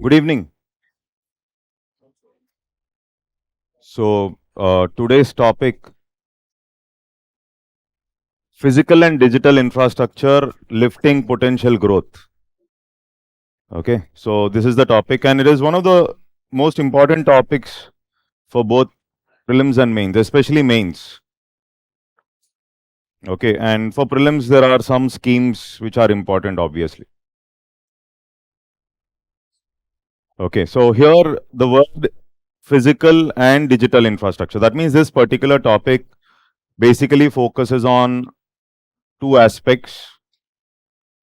Good evening. So, today's topic, physical and digital infrastructure lifting potential growth. Okay, so this is the topic, and it is one of the most important topics for both prelims and mains, especially mains. Okay, and for prelims, there are some schemes which are important, obviously. Okay, so here the word physical and digital infrastructure. That means this particular topic basically focuses on two aspects.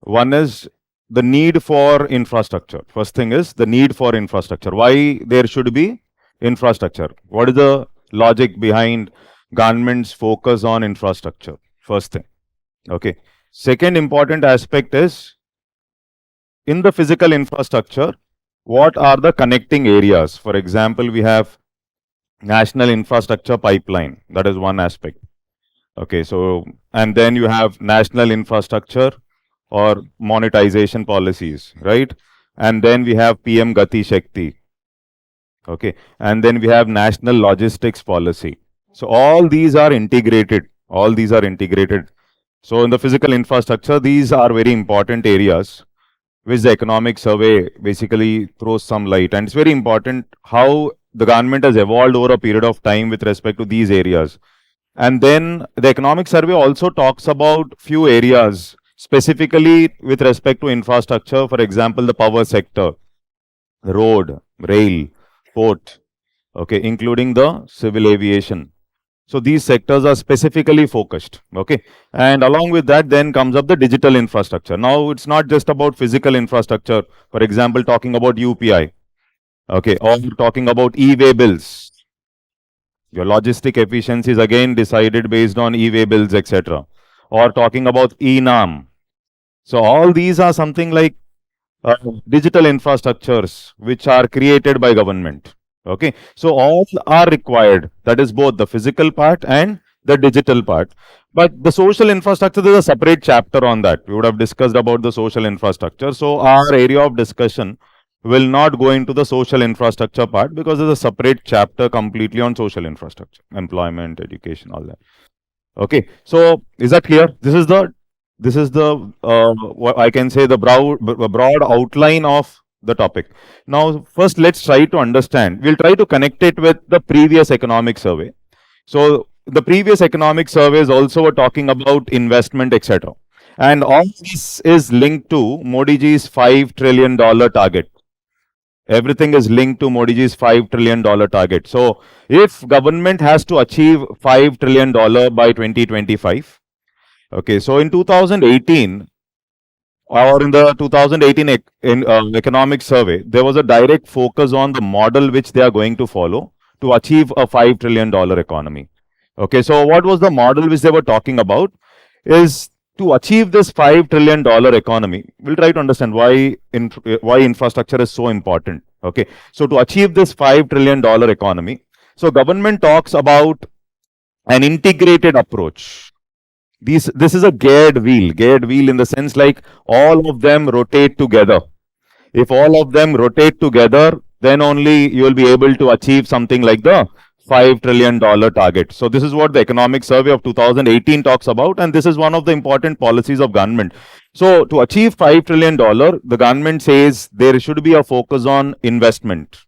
One is the need for infrastructure. First thing is the need for infrastructure. Why there should be infrastructure? What is the logic behind government's focus on infrastructure? First thing. Okay. Second important aspect is in the physical infrastructure, what are the connecting areas? For example, we have national infrastructure pipeline. That is one aspect. Okay. So, and then you have national infrastructure or monetization policies, right? And then we have PM Gati Shakti. Okay. And then we have national logistics policy. So all these are integrated. All these are integrated. So in the physical infrastructure, these are very important areas which the economic survey basically throws some light. And it's very important how the government has evolved over a period of time with respect to these areas. And then the economic survey also talks about few areas specifically with respect to infrastructure, for example, the power sector, road, rail, port, okay, including the civil aviation. So these sectors are specifically focused, okay. And along with that, then comes up the digital infrastructure. Now it's not just about physical infrastructure, for example, talking about UPI, okay, or talking about e-way bills. Your logistic efficiency is again decided based on e-way bills, etc. Or talking about e-NAM. So all these are something like digital infrastructures which are created by government. Okay, so all are required. That is both the physical part and the digital part. But the social infrastructure, there's a separate chapter on that. We would have discussed about the social infrastructure. So our area of discussion will not go into the social infrastructure part because there's a separate chapter completely on social infrastructure, employment, education, all that. Okay, so is that clear? This is the what I can say, the broad outline of the topic. Now, first let's try to understand. We'll try to connect it with the previous economic survey. So the previous economic surveys also were talking about investment, etc. And all this is linked to Modi ji's $5 trillion target. Everything is linked to Modi ji's $5 trillion target. So if government has to achieve $5 trillion by 2025, okay, so in 2018 or in the 2018 economic survey, there was a direct focus on the model which they are going to follow to achieve a $5 trillion economy. Okay, so what was the model which they were talking about? Is to achieve this $5 trillion economy, we'll try to understand why infrastructure is so important. Okay, so to achieve this $5 trillion economy, so government talks about an integrated approach. This is a geared wheel in the sense like all of them rotate together. If all of them rotate together, then only you will be able to achieve something like the $5 trillion target. So this is what the economic survey of 2018 talks about, and this is one of the important policies of government. So to achieve $5 trillion, the government says there should be a focus on investment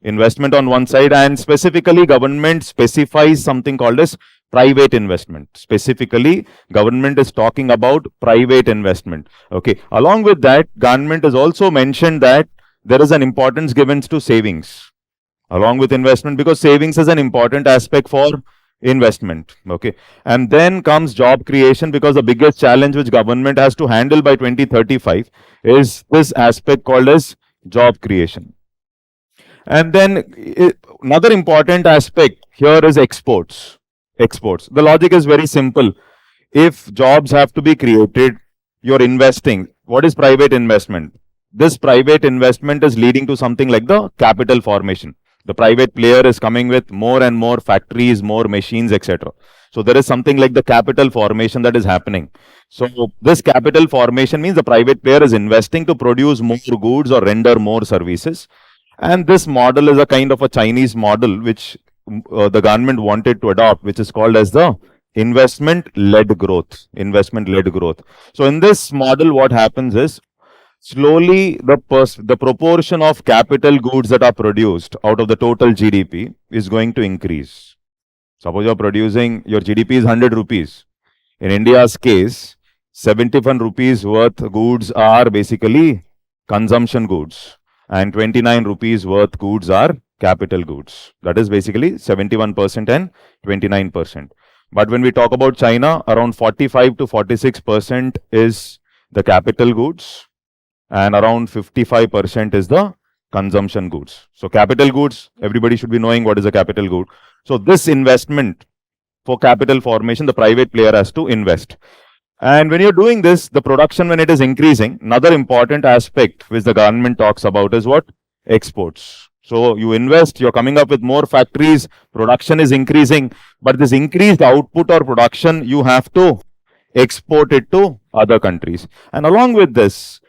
on one side, and specifically government specifies something called as private investment. Specifically, government is talking about private investment. Okay, along with that, government has also mentioned that there is an importance given to savings along with investment, because savings is an important aspect for investment. Okay, and then comes job creation, because the biggest challenge which government has to handle by 2035 is this aspect called as job creation. And then another important aspect here is exports. The logic is very simple. If jobs have to be created, you're investing. What is private investment? This private investment is leading to something like the capital formation. The private player is coming with more and more factories, more machines, etc. So there is something like the capital formation that is happening. So this capital formation means the private player is investing to produce more goods or render more services. And this model is a kind of a Chinese model which the government wanted to adopt, which is called as the investment-led growth. So in this model, what happens is, slowly the proportion of capital goods that are produced out of the total GDP is going to increase. Suppose you're producing, your GDP is 100 rupees. In India's case, 71 rupees worth goods are basically consumption goods, and 29 rupees worth goods are capital goods. That is basically 71% and 29%. But when we talk about China, around 45 to 46% is the capital goods, and around 55% is the consumption goods. So capital goods, everybody should be knowing what is a capital good. So this investment for capital formation, the private player has to invest. And when you're doing this, the production, when it is increasing, another important aspect which the government talks about is what? Exports. So you invest, you're coming up with more factories, production is increasing, but this increased output or production, you have to export it to other countries. And along with this,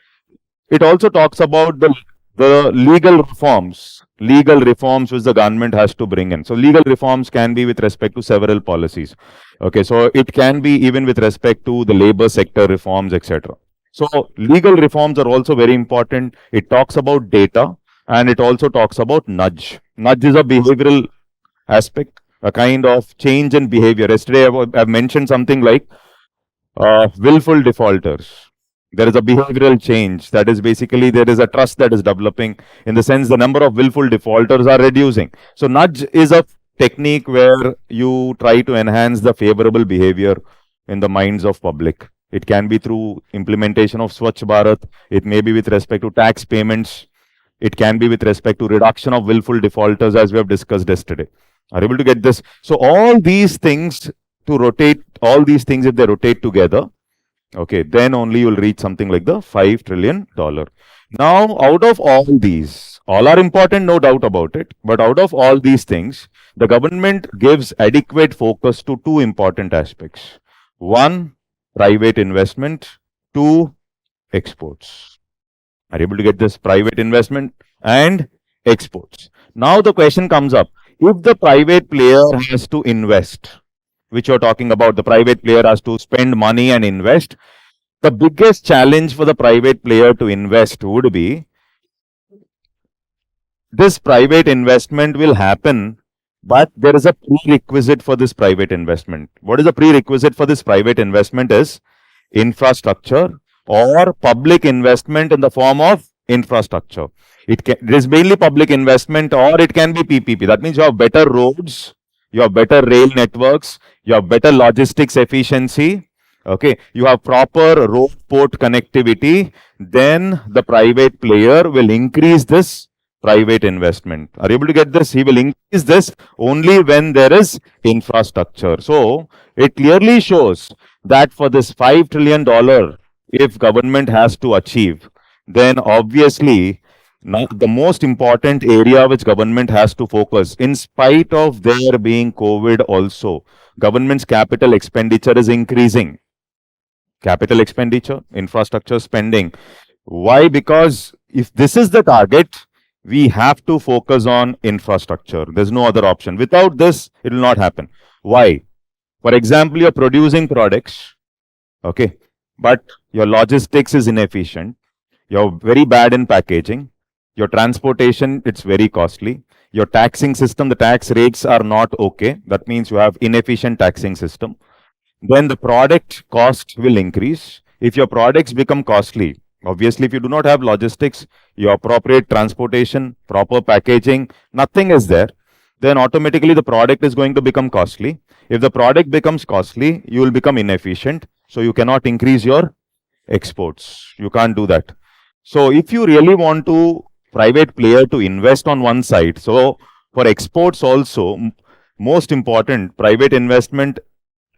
it also talks about the legal reforms which the government has to bring in. So legal reforms can be with respect to several policies. Okay, so it can be even with respect to the labor sector reforms, etc. So legal reforms are also very important. It talks about data, and it also talks about nudge. Nudge is a behavioral aspect, a kind of change in behavior. Yesterday I've mentioned something like willful defaulters. There is a behavioral change. That is basically, there is a trust that is developing, in the sense the number of willful defaulters are reducing. So nudge is a technique where you try to enhance the favorable behavior in the minds of public. It can be through implementation of Swachh Bharat. It may be with respect to tax payments. It can be with respect to reduction of willful defaulters, as we have discussed yesterday. Are you able to get this? So all these things, if they rotate together, Okay, then only you will reach something like the $5 trillion. Now, out of all these, all are important, no doubt about it. But out of all these things, the government gives adequate focus to two important aspects. One, private investment. Two, exports. Are you able to get this? Private investment and exports. Now the question comes up, if the private player has to invest, which you're talking about, the private player has to spend money and invest, the biggest challenge for the private player to invest would be this private investment will happen, but there is a prerequisite for this private investment. What is the prerequisite for this private investment is infrastructure or public investment in the form of infrastructure. It is mainly public investment or it can be PPP. That means you have better roads, you have better rail networks, you have better logistics efficiency. Okay, you have proper road port connectivity. Then the private player will increase this private investment. Are you able to get this? He will increase this only when there is infrastructure. So it clearly shows that for this $5 trillion, if government has to achieve, then obviously the most important area which government has to focus, in spite of there being COVID also, government's capital expenditure is increasing. Capital expenditure, infrastructure spending. Why? Because if this is the target, we have to focus on infrastructure. There's no other option. Without this, it will not happen. Why? For example, you're producing products, okay, but your logistics is inefficient. You're very bad in packaging. Your transportation, it's very costly. Your taxing system, the tax rates are not okay. That means you have inefficient taxing system. Then the product cost will increase. If your products become costly, obviously, if you do not have logistics, your appropriate transportation, proper packaging, nothing is there, then automatically the product is going to become costly. If the product becomes costly, you will become inefficient. So you cannot increase your exports. You can't do that. So if you really want to private player to invest on one side, so for exports also, most important, private investment,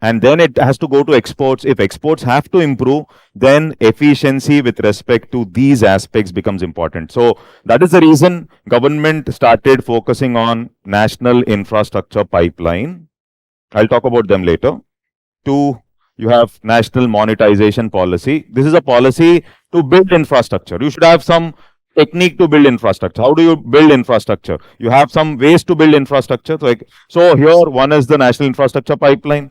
and then it has to go to exports. If exports have to improve, then efficiency with respect to these aspects becomes important. So that is the reason government started focusing on national infrastructure pipeline. I'll talk about them later. Two, you have national monetization policy. This is a policy to build infrastructure. You should have some technique to build infrastructure. How do you build infrastructure? You have some ways to build infrastructure. So here one is the national infrastructure pipeline.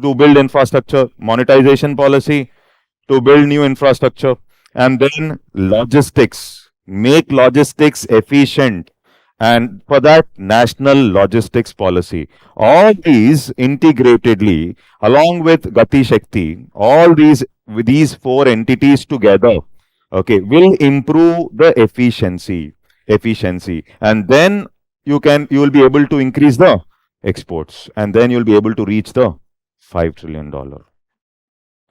To build infrastructure, monetization policy, to build new infrastructure, and then logistics, make logistics efficient, and for that, national logistics policy. All these integratedly, along with Gati Shakti, all these four entities together, okay, will improve the efficiency, and then you will be able to increase the exports, and then you'll be able to reach the $5 trillion.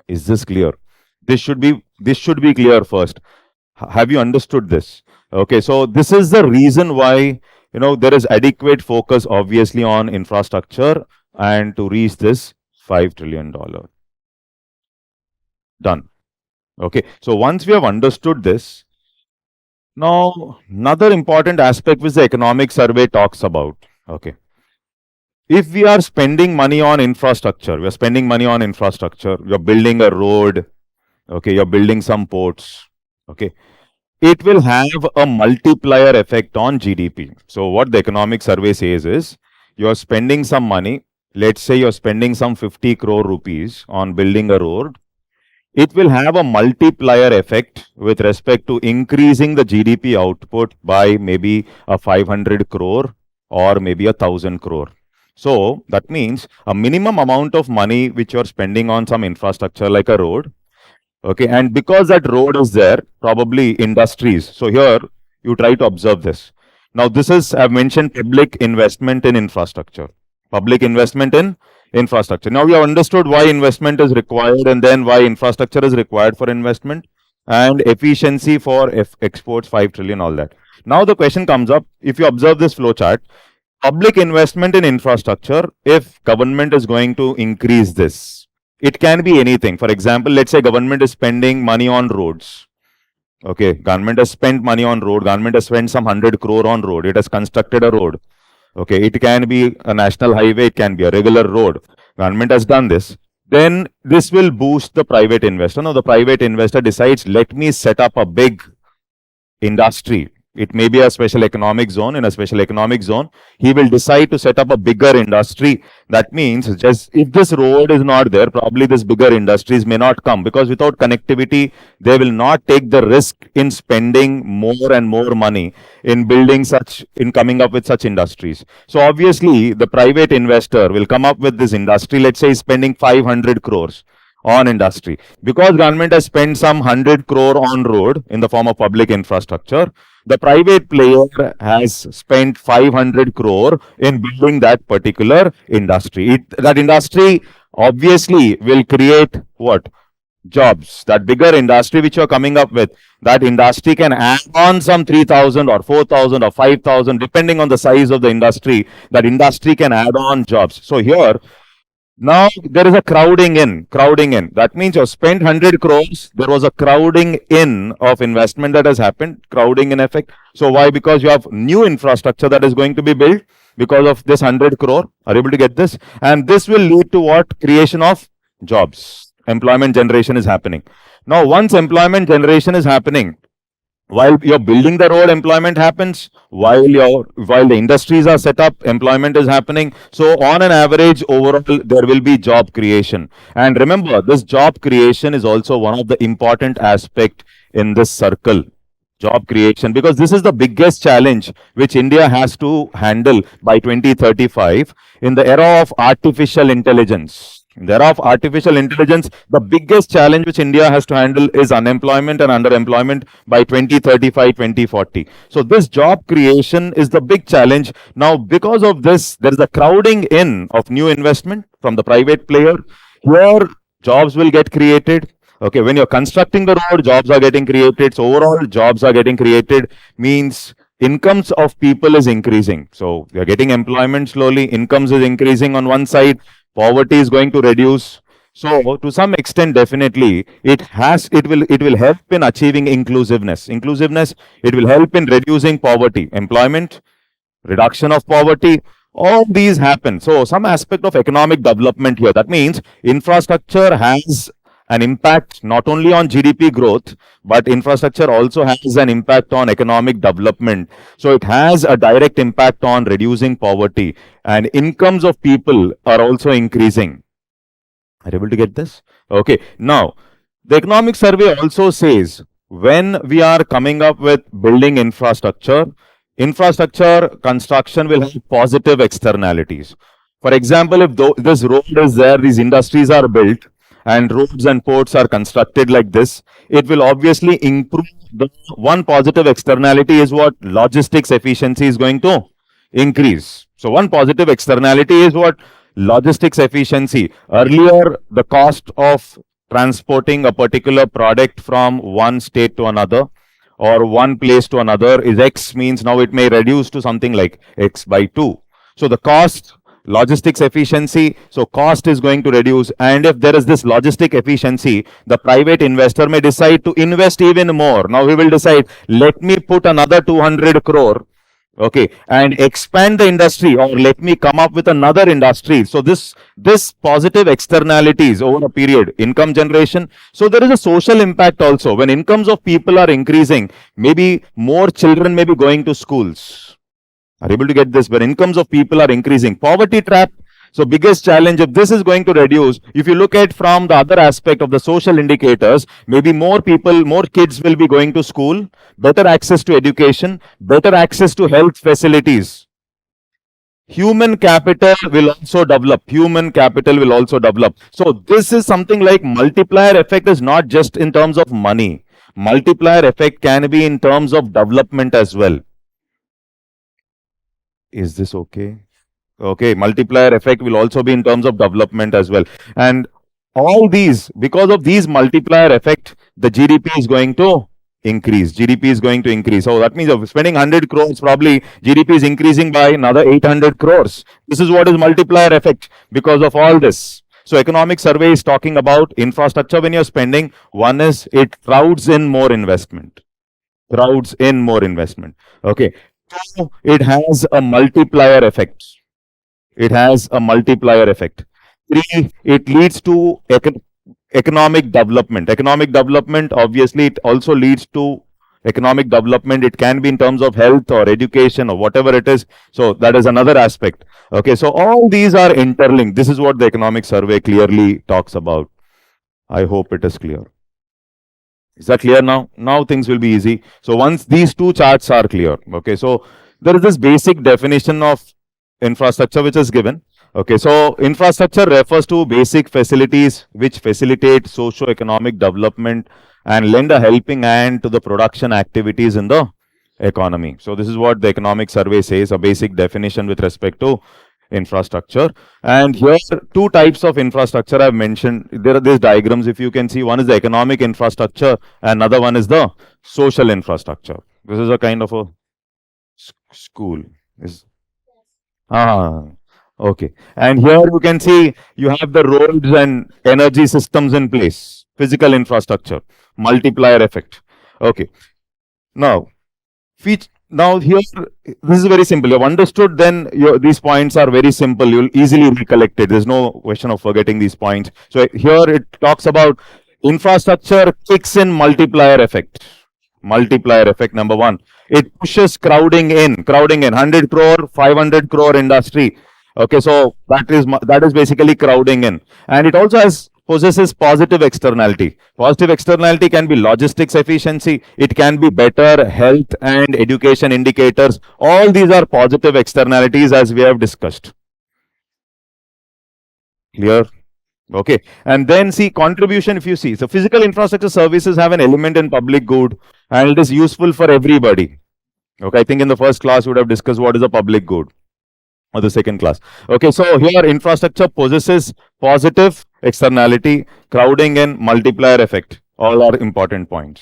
Is this clear? This should be clear first. Have you understood this? Okay, so this is the reason why there is adequate focus obviously on infrastructure and to reach this $5 trillion. Done. Okay, so once we have understood this, now another important aspect which the economic survey talks about. Okay, if we are spending money on infrastructure, you're building a road, okay, you're building some ports, okay, it will have a multiplier effect on GDP. So what the economic survey says is, you're spending some money, let's say you're spending some 50 crore rupees on building a road, it will have a multiplier effect with respect to increasing the GDP output by maybe a 500 crore or maybe 1,000 crore. So that means a minimum amount of money which you're spending on some infrastructure like a road. Okay, and because that road is there, probably industries. So here you try to observe this. Now this is, I've mentioned public investment in infrastructure. Public investment in infrastructure. Now we have understood why investment is required and then why infrastructure is required for investment and efficiency for exports, 5 trillion, all that. Now the question comes up, if you observe this flow chart, public investment in infrastructure, if government is going to increase this, It can be anything. For example, let's say government is spending money on roads. Okay, government has spent money on road. Government has spent some 100 crore on road. It has constructed a road. Okay, it can be a national highway. It can be a regular road. Government has done this. Then this will boost the private investor. Now the private investor decides, let me set up a big industry. It may be a special economic zone. In a special economic zone, he will decide to set up a bigger industry. That means just if this road is not there, probably this bigger industries may not come, because without connectivity, they will not take the risk in spending more and more money in building such, in coming up with such industries. So obviously, the private investor will come up with this industry. Let's say he's spending 500 crores on industry, because government has spent some 100 crore on road in the form of public infrastructure. The private player has spent 500 crore in building that particular industry. That industry obviously will create what? Jobs. That bigger industry which you're coming up with, that industry can add on some 3,000 or 4,000 or 5,000, depending on the size of the industry. That industry can add on jobs. So here, now there is a crowding in. That means you spent 100 crores. There was a crowding in of investment that has happened. Crowding in effect. So why? Because you have new infrastructure that is going to be built because of this 100 crore. Are you able to get this? And this will lead to what? Creation of jobs. Employment generation is happening. Now, once employment generation is happening, while you're building the road, employment happens. While the industries are set up, employment is happening. So on an average, overall, there will be job creation. And remember, this job creation is also one of the important aspect in this circle. Job creation, because this is the biggest challenge which India has to handle by 2035 in the era of artificial intelligence. In the era of artificial intelligence, the biggest challenge which India has to handle is unemployment and underemployment by 2035, 2040. So this job creation is the big challenge. Now, because of this, there is a crowding in of new investment from the private player. Here, jobs will get created. Okay, when you're constructing the road, jobs are getting created. So overall, jobs are getting created, means incomes of people is increasing. So we are getting employment slowly, incomes is increasing on one side, poverty is going to reduce. So to some extent, definitely, it will help in achieving inclusiveness. It will help in reducing poverty, employment, reduction of poverty. All these happen. So some aspect of economic development here. That means infrastructure has an impact not only on GDP growth, but infrastructure also has an impact on economic development. So it has a direct impact on reducing poverty, and incomes of people are also increasing. Are you able to get this? Okay. Now, the economic survey also says, when we are coming up with building infrastructure construction will have positive externalities. For example, if this road is there, these industries are built, and roads and ports are constructed like this, it will obviously improve. The one positive externality is what? Logistics efficiency is going to increase. So one positive externality is what? Logistics efficiency. Earlier, the cost of transporting a particular product from one state to another or one place to another is X, means now it may reduce to something like X by 2. So the cost, logistics efficiency, so cost is going to reduce. And if there is this logistic efficiency, the private investor may decide to invest even more. Now he will decide, let me put another 200 crore, okay, and expand the industry, or let me come up with another industry. So this positive externalities over a period, income generation. So there is a social impact also. When incomes of people are increasing, maybe more children may be going to schools. Are able to get this? When incomes of people are increasing, poverty trap. So biggest challenge, if this is going to reduce, if you look at from the other aspect of the social indicators, maybe more people, more kids will be going to school, better access to education, better access to health facilities. Human capital will also develop. So this is something like multiplier effect is not just in terms of money. Multiplier effect can be in terms of development as well. Is this okay? Okay, multiplier effect will also be in terms of development as well. And all these, because of these multiplier effect, the GDP is going to increase. So that means of spending 100 crores, probably GDP is increasing by another 800 crores. This is what is multiplier effect because of all this. So economic survey is talking about infrastructure when you're spending. One is it crowds in more investment. Crowds in more investment. Okay. So it has a multiplier effect. It has a multiplier effect. Three, it leads to economic development. Economic development, obviously, it also leads to economic development. It can be in terms of health or education or whatever it is. So that is another aspect. Okay, so all these are interlinked. This is what the economic survey clearly talks about. I hope it is clear. Is that clear now? Now things will be easy. So once these two charts are clear, okay, so there is this basic definition of infrastructure which is given. Okay, so infrastructure refers to basic facilities which facilitate socio-economic development and lend a helping hand to the production activities in the economy. So this is what the economic survey says, a basic definition with respect to infrastructure. And here two types of infrastructure I've mentioned. There are these diagrams, if you can see. One is the economic infrastructure, and another one is the social infrastructure. This is a kind of a school. Okay. And here you can see you have the roads and energy systems in place. Physical infrastructure, multiplier effect. Okay. Now, now here, this is very simple. You've understood, then these points are very simple. You'll easily recollect it. There's no question of forgetting these points. So here it talks about infrastructure kicks in multiplier effect. Multiplier effect, number one. It pushes crowding in 100 crore, 500 crore industry. Okay, so that is basically crowding in. And it also possesses positive externality. Positive externality can be logistics efficiency. It can be better health and education indicators. All these are positive externalities as we have discussed. Clear? Okay. And then see contribution, if you see. So physical infrastructure services have an element in public good and it is useful for everybody. Okay, I think in the first class we would have discussed what is a public good. Or the second class. Okay, so here infrastructure possesses positive externality, crowding and multiplier effect. All are important points.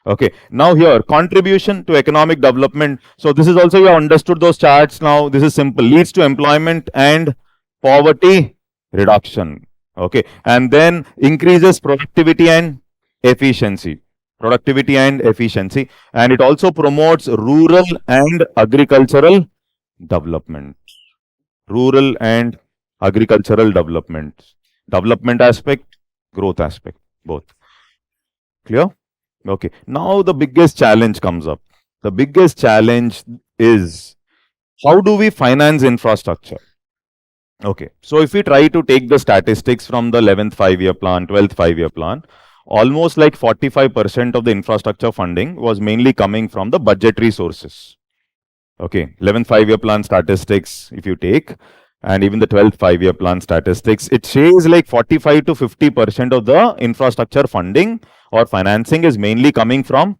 Okay, now here contribution to economic development. So this is also, you have understood those charts now. This is simple. Leads to employment and poverty reduction. Okay, and then increases productivity and efficiency. Productivity and efficiency. And it also promotes rural and agricultural development. Rural and agricultural development. Development aspect, growth aspect, both. Clear? Okay. Now the biggest challenge comes up. The biggest challenge is, how do we finance infrastructure? Okay. So if we try to take the statistics from the 11th 5-year plan, 12th 5-year plan, almost like 45% of the infrastructure funding was mainly coming from the budgetary sources. Okay, 11th 5-year plan statistics, if you take, and even the 12th 5-year plan statistics, it says like 45 to 50% of the infrastructure funding or financing is mainly coming from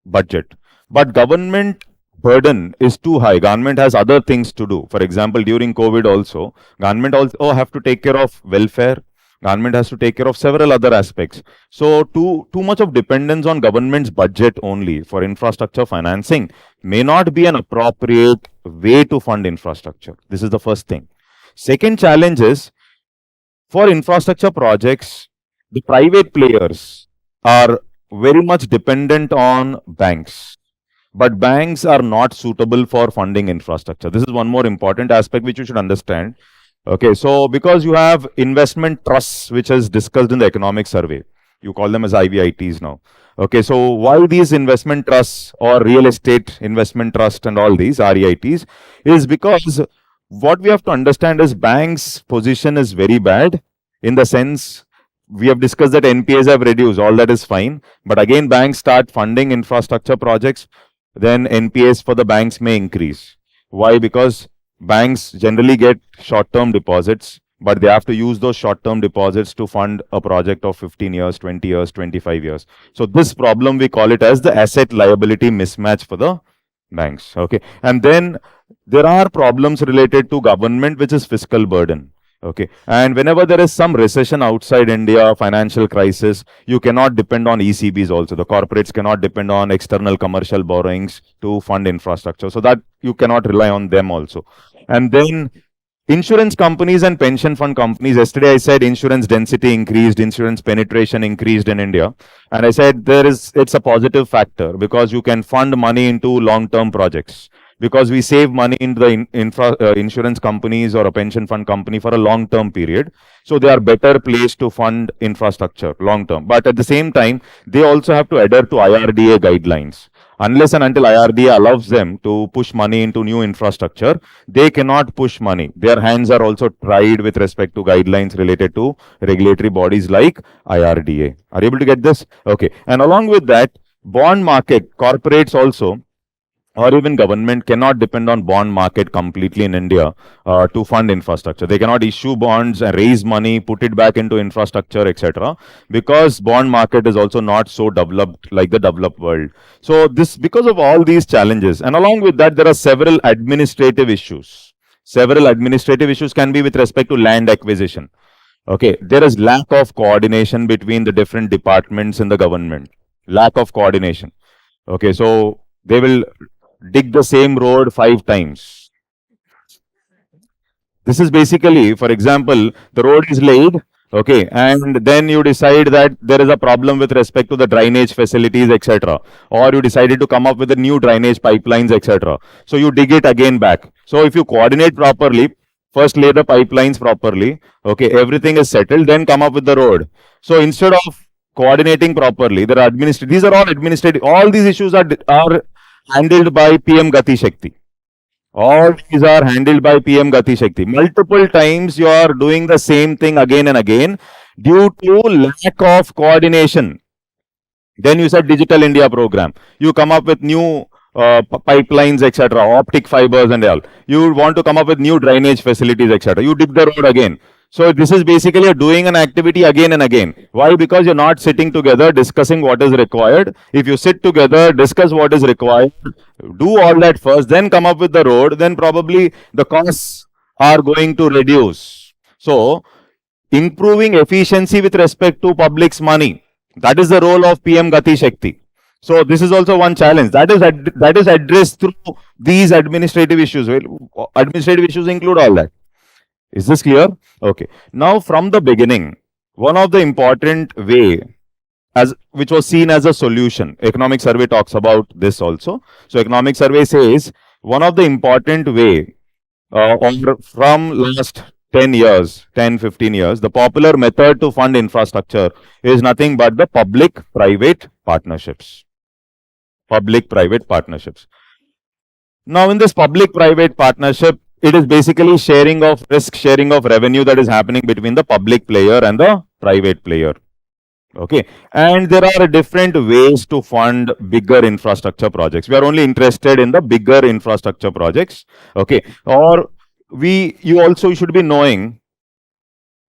budget. But government burden is too high. Government has other things to do. For example, during COVID also, government also have to take care of welfare. Government has to take care of several other aspects. So too much of dependence on government's budget only for infrastructure financing may not be an appropriate way to fund infrastructure. This is the first thing. Second challenge is, for infrastructure projects, the private players are very much dependent on banks. But banks are not suitable for funding infrastructure. This is one more important aspect which you should understand. Okay, so because you have investment trusts, which is discussed in the economic survey, you call them as IVITs now. Okay, so why these investment trusts or real estate investment trust and all these REITs is because what we have to understand is banks' position is very bad, in the sense we have discussed that NPAs have reduced, all that is fine. But again, banks start funding infrastructure projects, then NPAs for the banks may increase. Why? Because banks generally get short-term deposits, but they have to use those short-term deposits to fund a project of 15 years, 20 years, 25 years. So this problem, we call it as the asset liability mismatch for the banks. Okay. And then there are problems related to government, which is fiscal burden. Okay. And whenever there is some recession outside India, financial crisis, you cannot depend on ECBs also. The corporates cannot depend on external commercial borrowings to fund infrastructure. So that you cannot rely on them also. And then Insurance companies and pension fund companies, yesterday I said insurance density increased, insurance penetration increased in India. And I said it's a positive factor because you can fund money into long-term projects. Because we save money into the insurance companies or a pension fund company for a long-term period. So they are better placed to fund infrastructure long-term. But at the same time, they also have to adhere to IRDA guidelines. Unless and until IRDA allows them to push money into new infrastructure, they cannot push money. Their hands are also tied with respect to guidelines related to regulatory bodies like IRDA. Are you able to get this? Okay. And along with that, bond market, corporates also, or even government cannot depend on bond market completely in India to fund infrastructure. They cannot issue bonds and raise money, put it back into infrastructure, etc. Because bond market is also not so developed like the developed world. So this, because of all these challenges, and along with that, there are several administrative issues. Several administrative issues can be with respect to land acquisition. Okay, there is lack of coordination between the different departments in the government. Lack of coordination. Okay, so they will dig the same road 5 times. This is basically, for example, the road is laid, okay, and then you decide that there is a problem with respect to the drainage facilities, etc. Or you decided to come up with the new drainage pipelines, etc. So you dig it again back. So if you coordinate properly, first lay the pipelines properly, okay, everything is settled, then come up with the road. So instead of coordinating properly, there are these are all administrative, all these issues are handled by PM Gati Shakti. All these are handled by PM Gati Shakti. Multiple times you are doing the same thing again and again due to lack of coordination. Then you said Digital India program. You come up with new pipelines, etc., optic fibers and all. You want to come up with new drainage facilities, etc. You dig the road again. So this is basically doing an activity again and again. Why? Because you're not sitting together discussing what is required. If you sit together, discuss what is required, do all that first, then come up with the road, then probably the costs are going to reduce. So improving efficiency with respect to public's money, that is the role of PM Gati Shakti. So this is also one challenge that is addressed through these administrative issues. Well, administrative issues include all that. Is this clear? Okay. Now, from the beginning, one of the important way, which was seen as a solution, economic survey talks about this also. So, economic survey says one of the important way from last 10 years, 10, 15 years, the popular method to fund infrastructure is nothing but the public-private partnerships. Public-private partnerships. Now, in this public-private partnership, it is basically sharing of risk, sharing of revenue that is happening between the public player and the private player. Okay. And there are different ways to fund bigger infrastructure projects. We are only interested in the bigger infrastructure projects. Okay. Or you also should be knowing,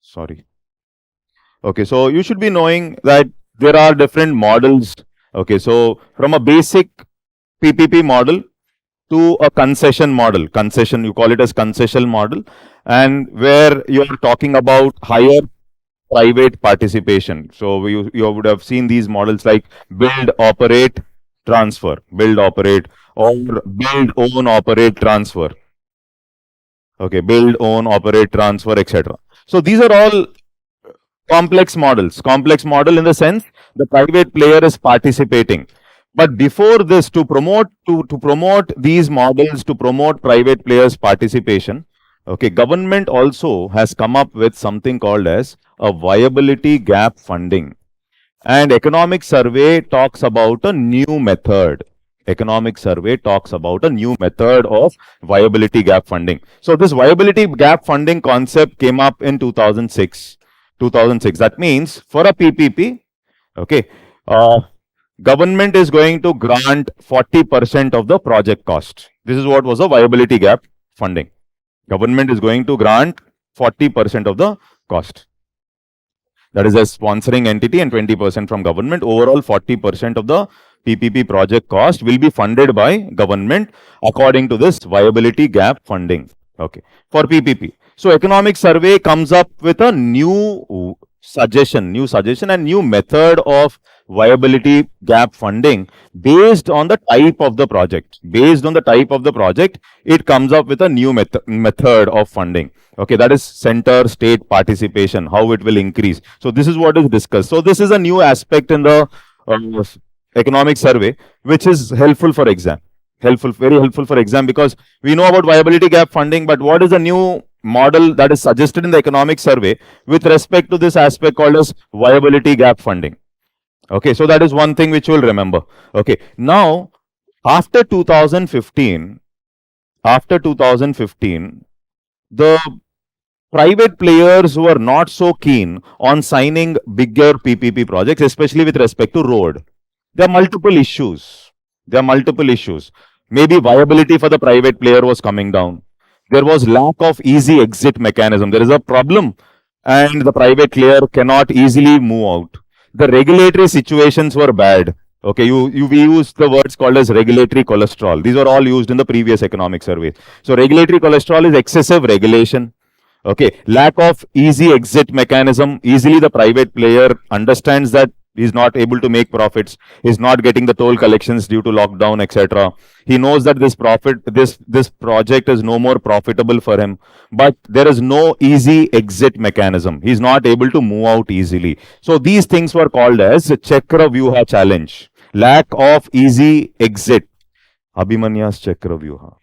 sorry. Okay. So you should be knowing that there are different models. Okay. So from a basic PPP model to a concession model, you call it as concession model, and where you are talking about higher private participation. So you would have seen these models like build, operate, transfer, build, operate, or build, own, operate, transfer. Okay, build, own, operate, transfer, etc. So these are all complex models. Complex model in the sense the private player is participating. But before this, to promote these models, to promote private players' participation, okay, government also has come up with something called as a viability gap funding. And economic survey talks about a new method. Economic survey talks about a new method of viability gap funding. So this viability gap funding concept came up in 2006. That means for a PPP, okay, government is going to grant 40% of the project cost. This is what was a viability gap funding. Government is going to grant 40% of the cost. That is a sponsoring entity and 20% from government. Overall, 40% of the PPP project cost will be funded by government according to this viability gap funding. Okay, for PPP. So economic survey comes up with a new suggestion and new method of viability gap funding based on the type of the project. Based on the type of the project, it comes up with a new method of funding. Okay, that is center state participation, how it will increase. So this is what is discussed. So this is a new aspect in the uh, economic survey, which is helpful for exam. Very helpful for exam, because we know about viability gap funding, but what is the new model that is suggested in the economic survey with respect to this aspect called as viability gap funding? Okay, so that is one thing which you will remember. Okay, now after 2015, the private players who are not so keen on signing bigger PPP projects, especially with respect to road. There are multiple issues. Maybe viability for the private player was coming down. There was lack of easy exit mechanism. There is a problem and the private player cannot easily move out. The regulatory situations were bad. Okay, we used the words called as regulatory cholesterol. These are all used in the previous economic surveys. So regulatory cholesterol is excessive regulation. Okay, lack of easy exit mechanism. Easily the private player understands that he's not able to make profits, he's not getting the toll collections due to lockdown, etc. He knows that this project is no more profitable for him, but there is no easy exit mechanism. He's not able to move out easily. So these things were called as Chakra Vyuha challenge. Lack of easy exit. Abhimanya's Chakra Vyuha.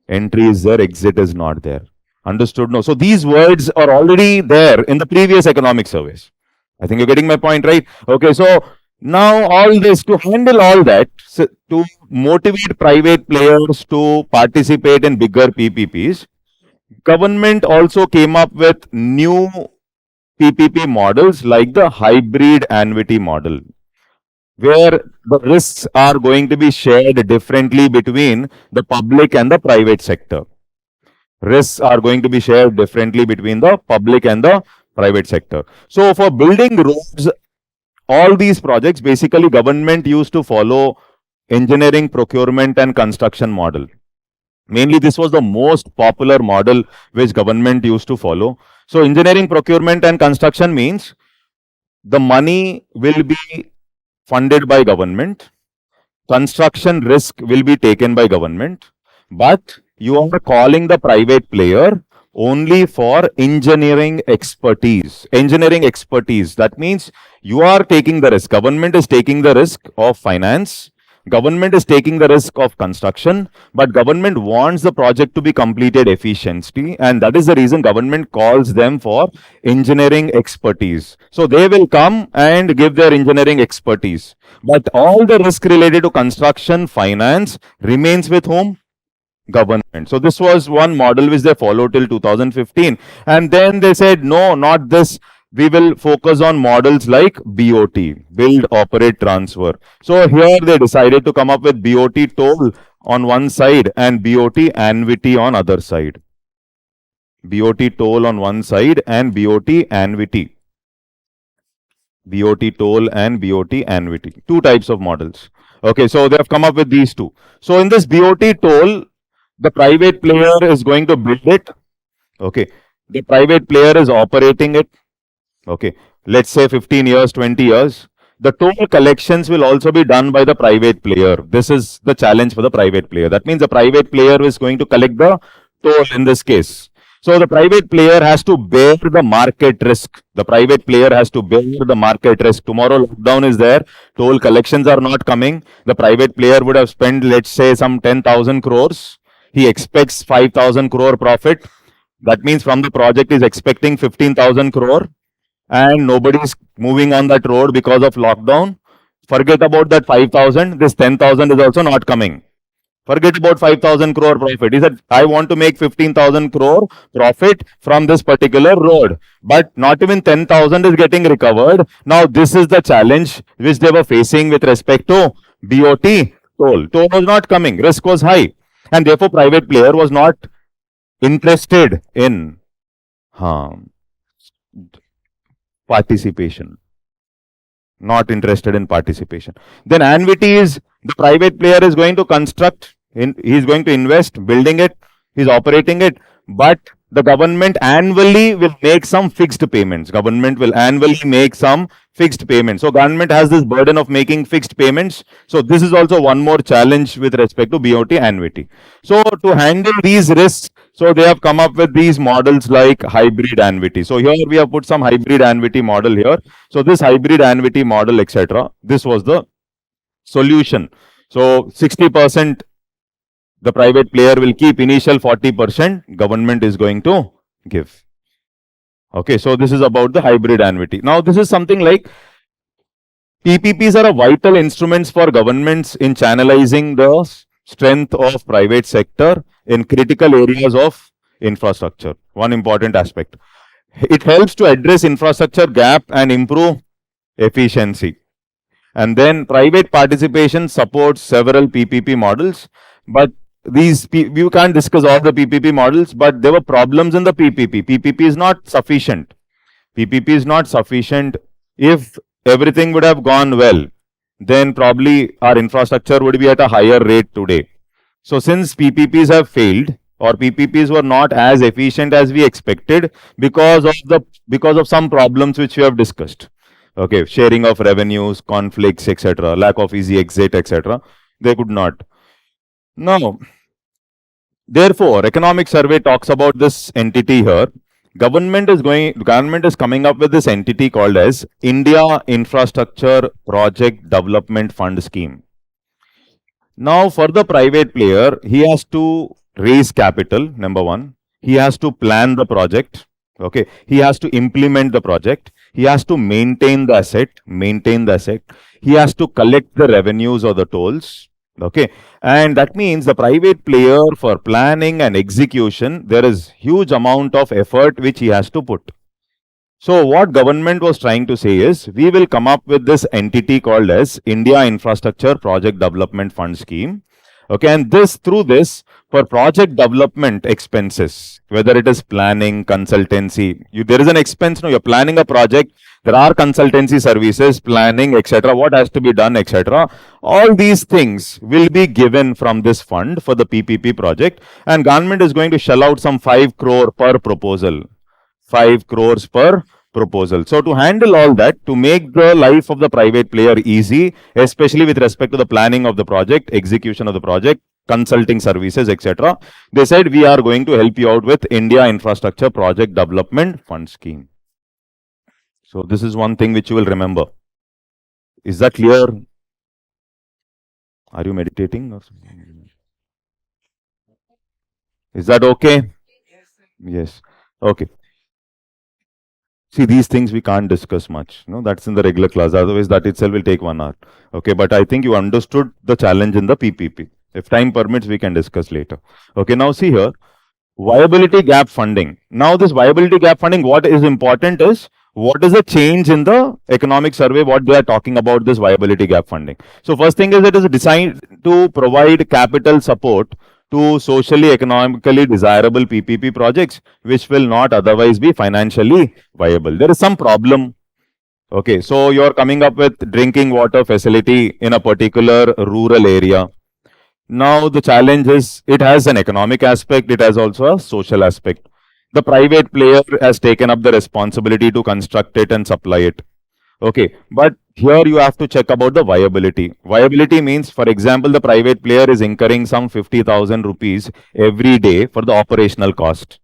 Entry is there, exit is not there. Understood? No. So these words are already there in the previous economic surveys. I think you're getting my point, right? Okay, so now all this, to handle all that, so to motivate private players to participate in bigger PPPs, government also came up with new PPP models like the hybrid annuity model, where the risks are going to be shared differently between the public and the private sector. Risks are going to be shared differently between the public and the private sector. So for building roads, all these projects, basically government used to follow engineering, procurement and construction model. Mainly this was the most popular model which government used to follow. So engineering, procurement and construction means the money will be funded by government. Construction risk will be taken by government, but you are calling the private player only for engineering expertise. That means you are taking the risk. Government is taking the risk of finance. Government is taking the risk of construction, but government wants the project to be completed efficiently, and that is the reason government calls them for engineering expertise. So they will come and give their engineering expertise, but all the risk related to construction, finance remains with whom? Government. So this was one model which they followed till 2015, and then they said no, not this. We will focus on models like BOT, build, operate, transfer. So here they decided to come up with BOT toll on one side and BOT annuity on other side. BOT toll on one side and BOT annuity. BOT toll and BOT annuity. Two types of models. Okay, so they have come up with these two. So in this BOT toll, the private player is going to build it. Okay, the private player is operating it. Okay, let's say 15 years, 20 years. The toll collections will also be done by the private player. This is the challenge for the private player. That means the private player is going to collect the toll in this case. So the private player has to bear the market risk. The private player has to bear the market risk. Tomorrow lockdown is there, toll collections are not coming. The private player would have spent, let's say, some 10,000 crores. He expects 5,000 crore profit. That means from the project is expecting 15,000 crore. And nobody is moving on that road because of lockdown. Forget about that 5,000. This 10,000 is also not coming. Forget about 5,000 crore profit. He said, I want to make 15,000 crore profit from this particular road. But not even 10,000 is getting recovered. Now, this is the challenge which they were facing with respect to BOT toll. Toll was not coming. Risk was high. And therefore, private player was not interested in participation. Not interested in participation. Then annuity is the private player is going to construct, he is going to invest, building it, he is operating it, but the government annually will make some fixed payments. Government will annually make some fixed payments. So government has this burden of making fixed payments. So this is also one more challenge with respect to BOT annuity. So to handle these risks, so they have come up with these models like hybrid annuity. So here we have put some hybrid annuity model here. So this hybrid annuity model, etc. This was the solution. So 60% the private player will keep, initial 40% government is going to give. Okay, so this is about the hybrid annuity. Now this is something like PPPs are a vital instruments for governments in channelizing the strength of private sector in critical areas of infrastructure. One important aspect. It helps to address infrastructure gap and improve efficiency. And then private participation supports several PPP models, but you can't discuss all the PPP models, but there were problems in the PPP. PPP is not sufficient. PPP is not sufficient. If everything would have gone well, then probably our infrastructure would be at a higher rate today. So since PPPs have failed, or PPPs were not as efficient as we expected because of some problems which we have discussed. Okay, sharing of revenues, conflicts, etc., lack of easy exit, etc. They could not. Now, therefore, economic survey talks about this entity here. Government is coming up with this entity called as India Infrastructure Project Development Fund Scheme. Now, for the private player, he has to raise capital, number one. He has to plan the project. Okay, he has to implement the project. He has to maintain the asset. He has to collect the revenues or the tolls. Okay, and that means the private player, for planning and execution, there is huge amount of effort which he has to put. So what government was trying to say is, we will come up with this entity called as India Infrastructure Project Development Fund Scheme. Okay, and through this, for project development expenses, whether it is planning, consultancy, there is an expense. No, you're planning a project. There are consultancy services, planning, etc. What has to be done, etc. All these things will be given from this fund for the PPP project, and government is going to shell out some 5 crore per proposal. 5 crores per proposal. So to handle all that, to make the life of the private player easy, especially with respect to the planning of the project, execution of the project, consulting services, etc., they said, we are going to help you out with India Infrastructure Project Development Fund Scheme. So this is one thing which you will remember. Is that clear? Are you meditating or something? Is that okay? Yes. Okay. See, these things we can't discuss much. No, that's in the regular class. Otherwise, that itself will take 1 hour. Okay, but I think you understood the challenge in the PPP. If time permits, we can discuss later. Okay, now see here, viability gap funding. Now, this viability gap funding, what is important is, what is the change in the economic survey, what they are talking about this viability gap funding. So first thing is, it is designed to provide capital support to socially economically desirable PPP projects which will not otherwise be financially viable. There is some problem. Okay, so you're coming up with drinking water facility in a particular rural area. Now the challenge is, it has an economic aspect, it has also a social aspect. The private player has taken up the responsibility to construct it and supply it. Okay, but here you have to check about the viability. Viability means, for example, the private player is incurring some 50,000 rupees every day for the operational cost.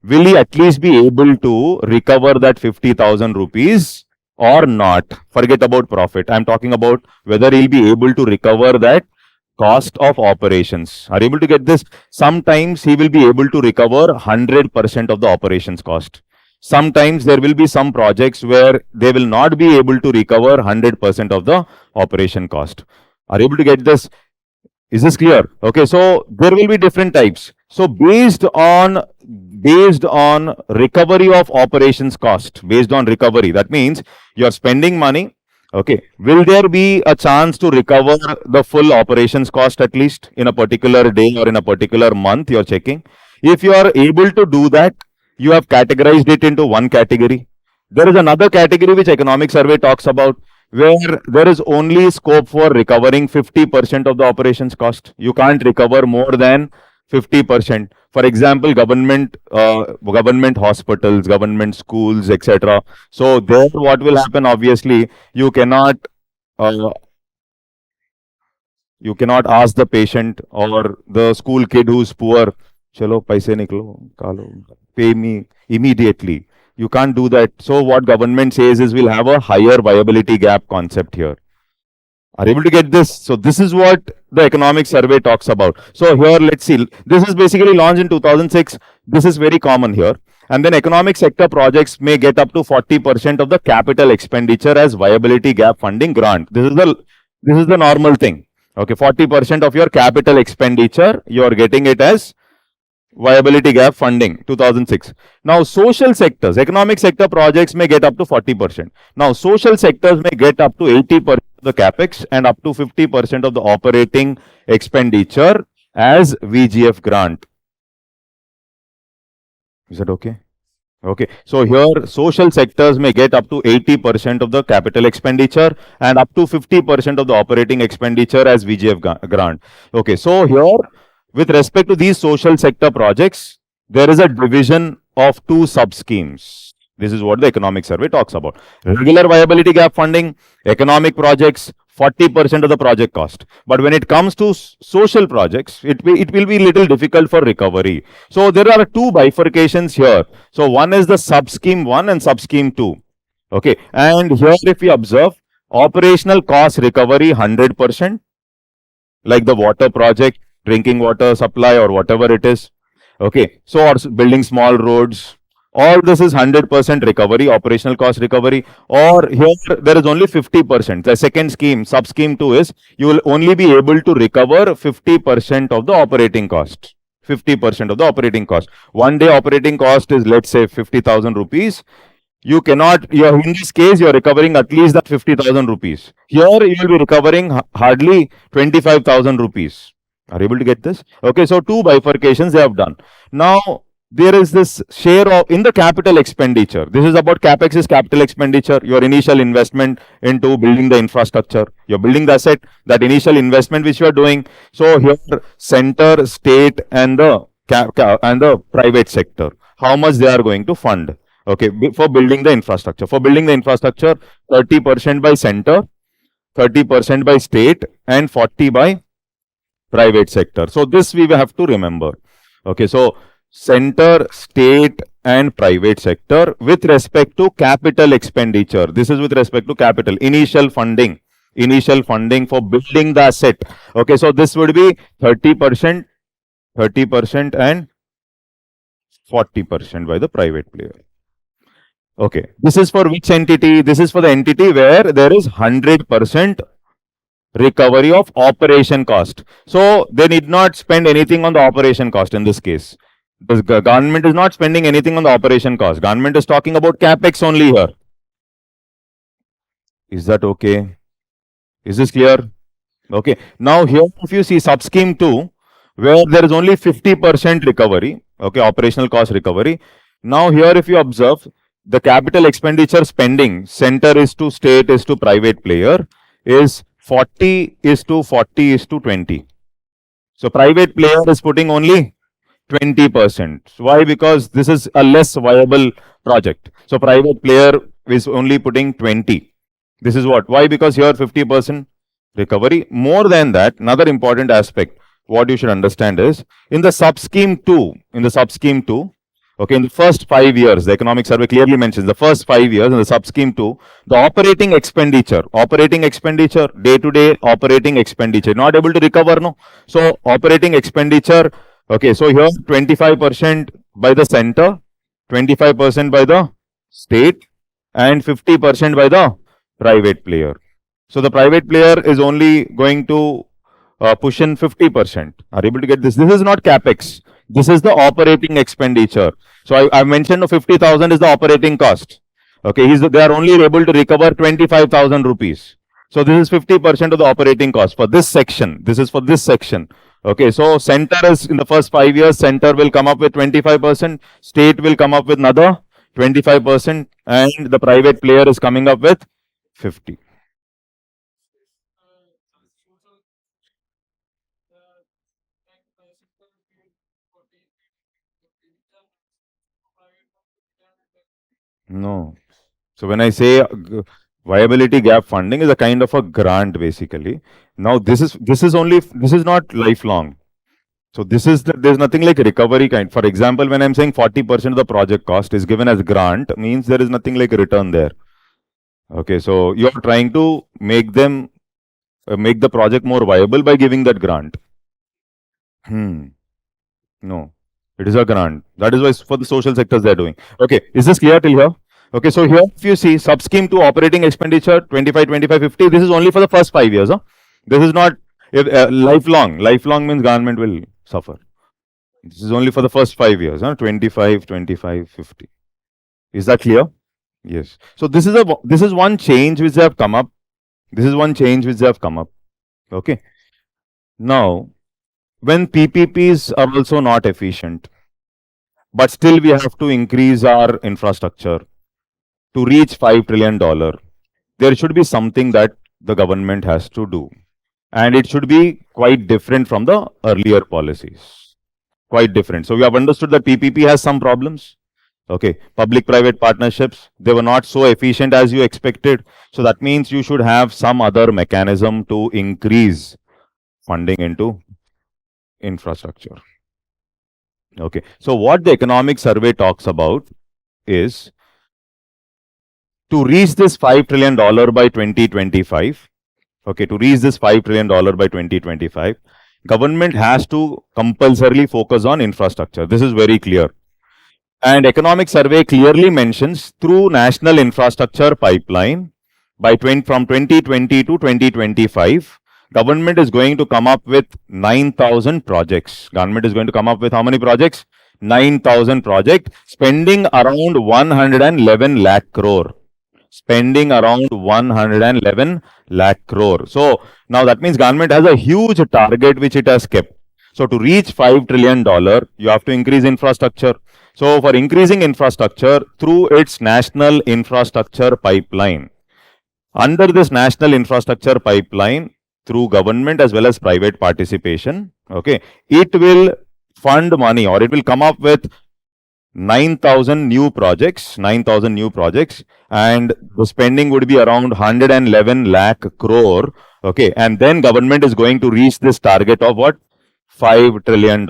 Will he at least be able to recover that 50,000 rupees or not? Forget about profit. I'm talking about whether he'll be able to recover that cost of operations. Are you able to get this? Sometimes he will be able to recover 100% of the operations cost. Sometimes there will be some projects where they will not be able to recover 100% of the operation cost. Are you able to get this? Is this clear? Okay, so there will be different types. So based on recovery of operations cost, based on recovery, that means you are spending money. Okay, will there be a chance to recover the full operations cost at least in a particular day or in a particular month? You are checking. If you are able to do that, you have categorized it into one category. There is another category which economic survey talks about, where there is only scope for recovering 50% of the operations cost. You can't recover more than 50%. For example, government hospitals, government schools, etc. So there, what will happen? Obviously, you cannot uh, you cannot ask the patient or the school kid who's poor, chalo paise niklo, kalo, pay me immediately. You can't do that. So what government says is we'll have a higher viability gap concept here. Are able to get this? So this is what the economic survey talks about. So here, let's see. This is basically launched in 2006. This is very common here. And then economic sector projects may get up to 40% of the capital expenditure as viability gap funding grant. This is the normal thing. Okay, 40% of your capital expenditure, you are getting it as viability gap funding, 2006. Now, social sectors, economic sector projects may get up to 40%. Now, social sectors may get up to 80% of the capex and up to 50% of the operating expenditure as VGF grant. Is that okay? Okay, so here social sectors may get up to 80% of the capital expenditure and up to 50% of the operating expenditure as VGF grant. Okay, so here with respect to these social sector projects, there is a division of two sub schemes. This is what the economic survey talks about. Regular viability gap funding, economic projects, 40% of the project cost. But when it comes to social projects, it will be little difficult for recovery. So there are two bifurcations here. So one is the sub scheme 1 and sub scheme 2. Okay, and here if we observe, operational cost recovery 100%, like the water project, drinking water supply or whatever it is. Okay, so or building small roads, all this is 100% recovery, operational cost recovery, or here there is only 50%. The second scheme, sub scheme 2 is you will only be able to recover 50% of the operating cost. 50% of the operating cost. One day operating cost is, let's say, 50,000 rupees. You cannot, in this case, you're recovering at least that 50,000 rupees. Here, you will be recovering hardly 25,000 rupees. Are you able to get this? Okay, so two bifurcations they have done. Now, there is this share of in the capital expenditure. This is about capex is capital expenditure, your initial investment into building the infrastructure. You're building the asset, that initial investment which you are doing. So here, center, state, and the private sector, how much they are going to fund. Okay, for building the infrastructure. For building the infrastructure, 30% by center, 30% by state, and 40 by private sector. So this we have to remember. Okay, so center, state, and private sector with respect to capital expenditure. This is with respect to capital, initial funding for building the asset. Okay, so this would be 30%, 30%, and 40% by the private player. Okay, this is for which entity? This is for the entity where there is 100% recovery of operation cost. So they need not spend anything on the operation cost in this case. The government is not spending anything on the operation cost. Government is talking about capex only here. Is that okay? Is this clear? Okay. Now here if you see sub scheme 2, where there is only 50% recovery, okay, operational cost recovery. Now here if you observe, the capital expenditure spending, center is to state is to private player, is 40 is to 40 is to 20. So private player is putting only 20%. Why? Because this is a less viable project. So private player is only putting 20. This is what? Why? Because here 50% recovery. More than that, another important aspect, what you should understand is, in the sub scheme 2, okay, in the first 5 years, the economic survey clearly mentions the first 5 years in the sub scheme 2, the operating expenditure, day-to-day operating expenditure, not able to recover, no. So operating expenditure, okay, so here 25% by the center, 25% by the state, and 50% by the private player. So the private player is only going to push in 50%. Are you able to get this? This is not capex. This is the operating expenditure. So I mentioned 50,000 is the operating cost. Okay, they are only able to recover 25,000 rupees. So this is 50% of the operating cost for this section. This is for this section. Okay, so center is in the first 5 years, center will come up with 25%, state will come up with another 25%, and the private player is coming up with 50. No. So when I say viability gap funding is a kind of a grant basically. Now this is not lifelong. So there's nothing like recovery kind. For example, when I'm saying 40% of the project cost is given as grant, means there is nothing like return there. Okay, so you're trying to make them make the project more viable by giving that grant. No, it is a grant. That is why for the social sectors they're doing. Okay, is this clear till here? Okay, so here if you see sub scheme to operating expenditure 25, 25, 50, this is only for the first 5 years. Huh? This is not lifelong. Lifelong means government will suffer. This is only for the first 5 years. Huh? 25, 25, 50. Is that clear? Yes. So this is one change which they have come up. This is one change which they have come up. Okay. Now, when PPPs are also not efficient, but still we have to increase our infrastructure to reach $5 trillion, there should be something that the government has to do. And it should be quite different from the earlier policies. Quite different. So we have understood that PPP has some problems. Okay, public-private partnerships, they were not so efficient as you expected. So that means you should have some other mechanism to increase funding into infrastructure. Okay, so what the economic survey talks about is to reach this $5 trillion by 2025. Okay, to reach this $5 trillion by 2025, government has to compulsorily focus on infrastructure. This is very clear. And economic survey clearly mentions through national infrastructure pipeline from 2020 to 2025, government is going to come up with 9,000 projects. Government is going to come up with how many projects? 9,000 projects, spending around 111 lakh crore. Spending around 111 lakh crore. So now that means government has a huge target which it has kept. So to reach $5 trillion, you have to increase infrastructure. So for increasing infrastructure through its national infrastructure pipeline, under this national infrastructure pipeline, through government as well as private participation, okay, it will fund money or it will come up with 9,000 new projects, and the spending would be around 111 lakh crore, okay, and then government is going to reach this target of what? $5 trillion.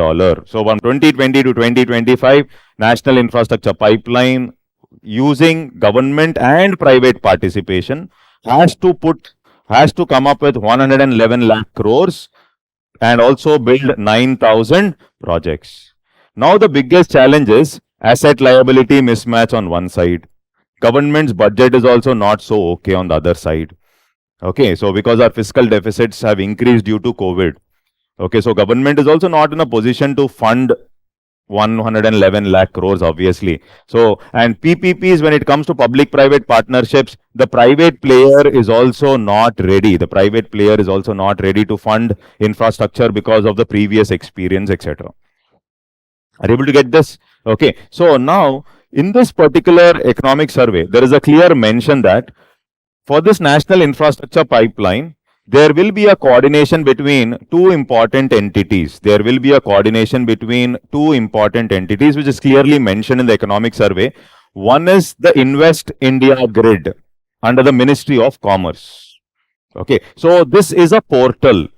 So from 2020 to 2025, national infrastructure pipeline using government and private participation has to come up with 111 lakh crores and also build 9,000 projects. Now the biggest challenge is asset liability mismatch on one side. Government's budget is also not so okay on the other side. Okay, so because our fiscal deficits have increased due to COVID. Okay, so government is also not in a position to fund 111 lakh crores, obviously. So, and PPPs, when it comes to public-private partnerships, the private player is also not ready. The private player is also not ready to fund infrastructure because of the previous experience, etc. Are you able to get this? Okay, so now in this particular economic survey, there is a clear mention that for this national infrastructure pipeline, there will be a coordination between two important entities. There will be a coordination between two important entities, which is clearly mentioned in the economic survey. One is the Invest India Grid under the Ministry of Commerce. Okay, so this is a portal.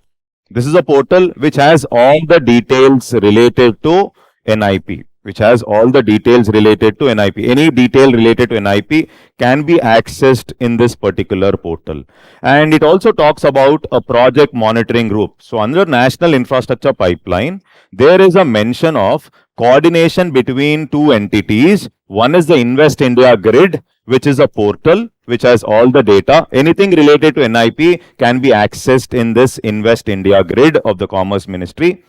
This is a portal which has all the details related to NIP. Which has all the details related to NIP. Any detail related to NIP can be accessed in this particular portal. And it also talks about a project monitoring group. So under National Infrastructure Pipeline, there is a mention of coordination between two entities. One is the Invest India Grid, which is a portal which has all the data. Anything related to NIP can be accessed in this Invest India Grid of the Commerce Ministry.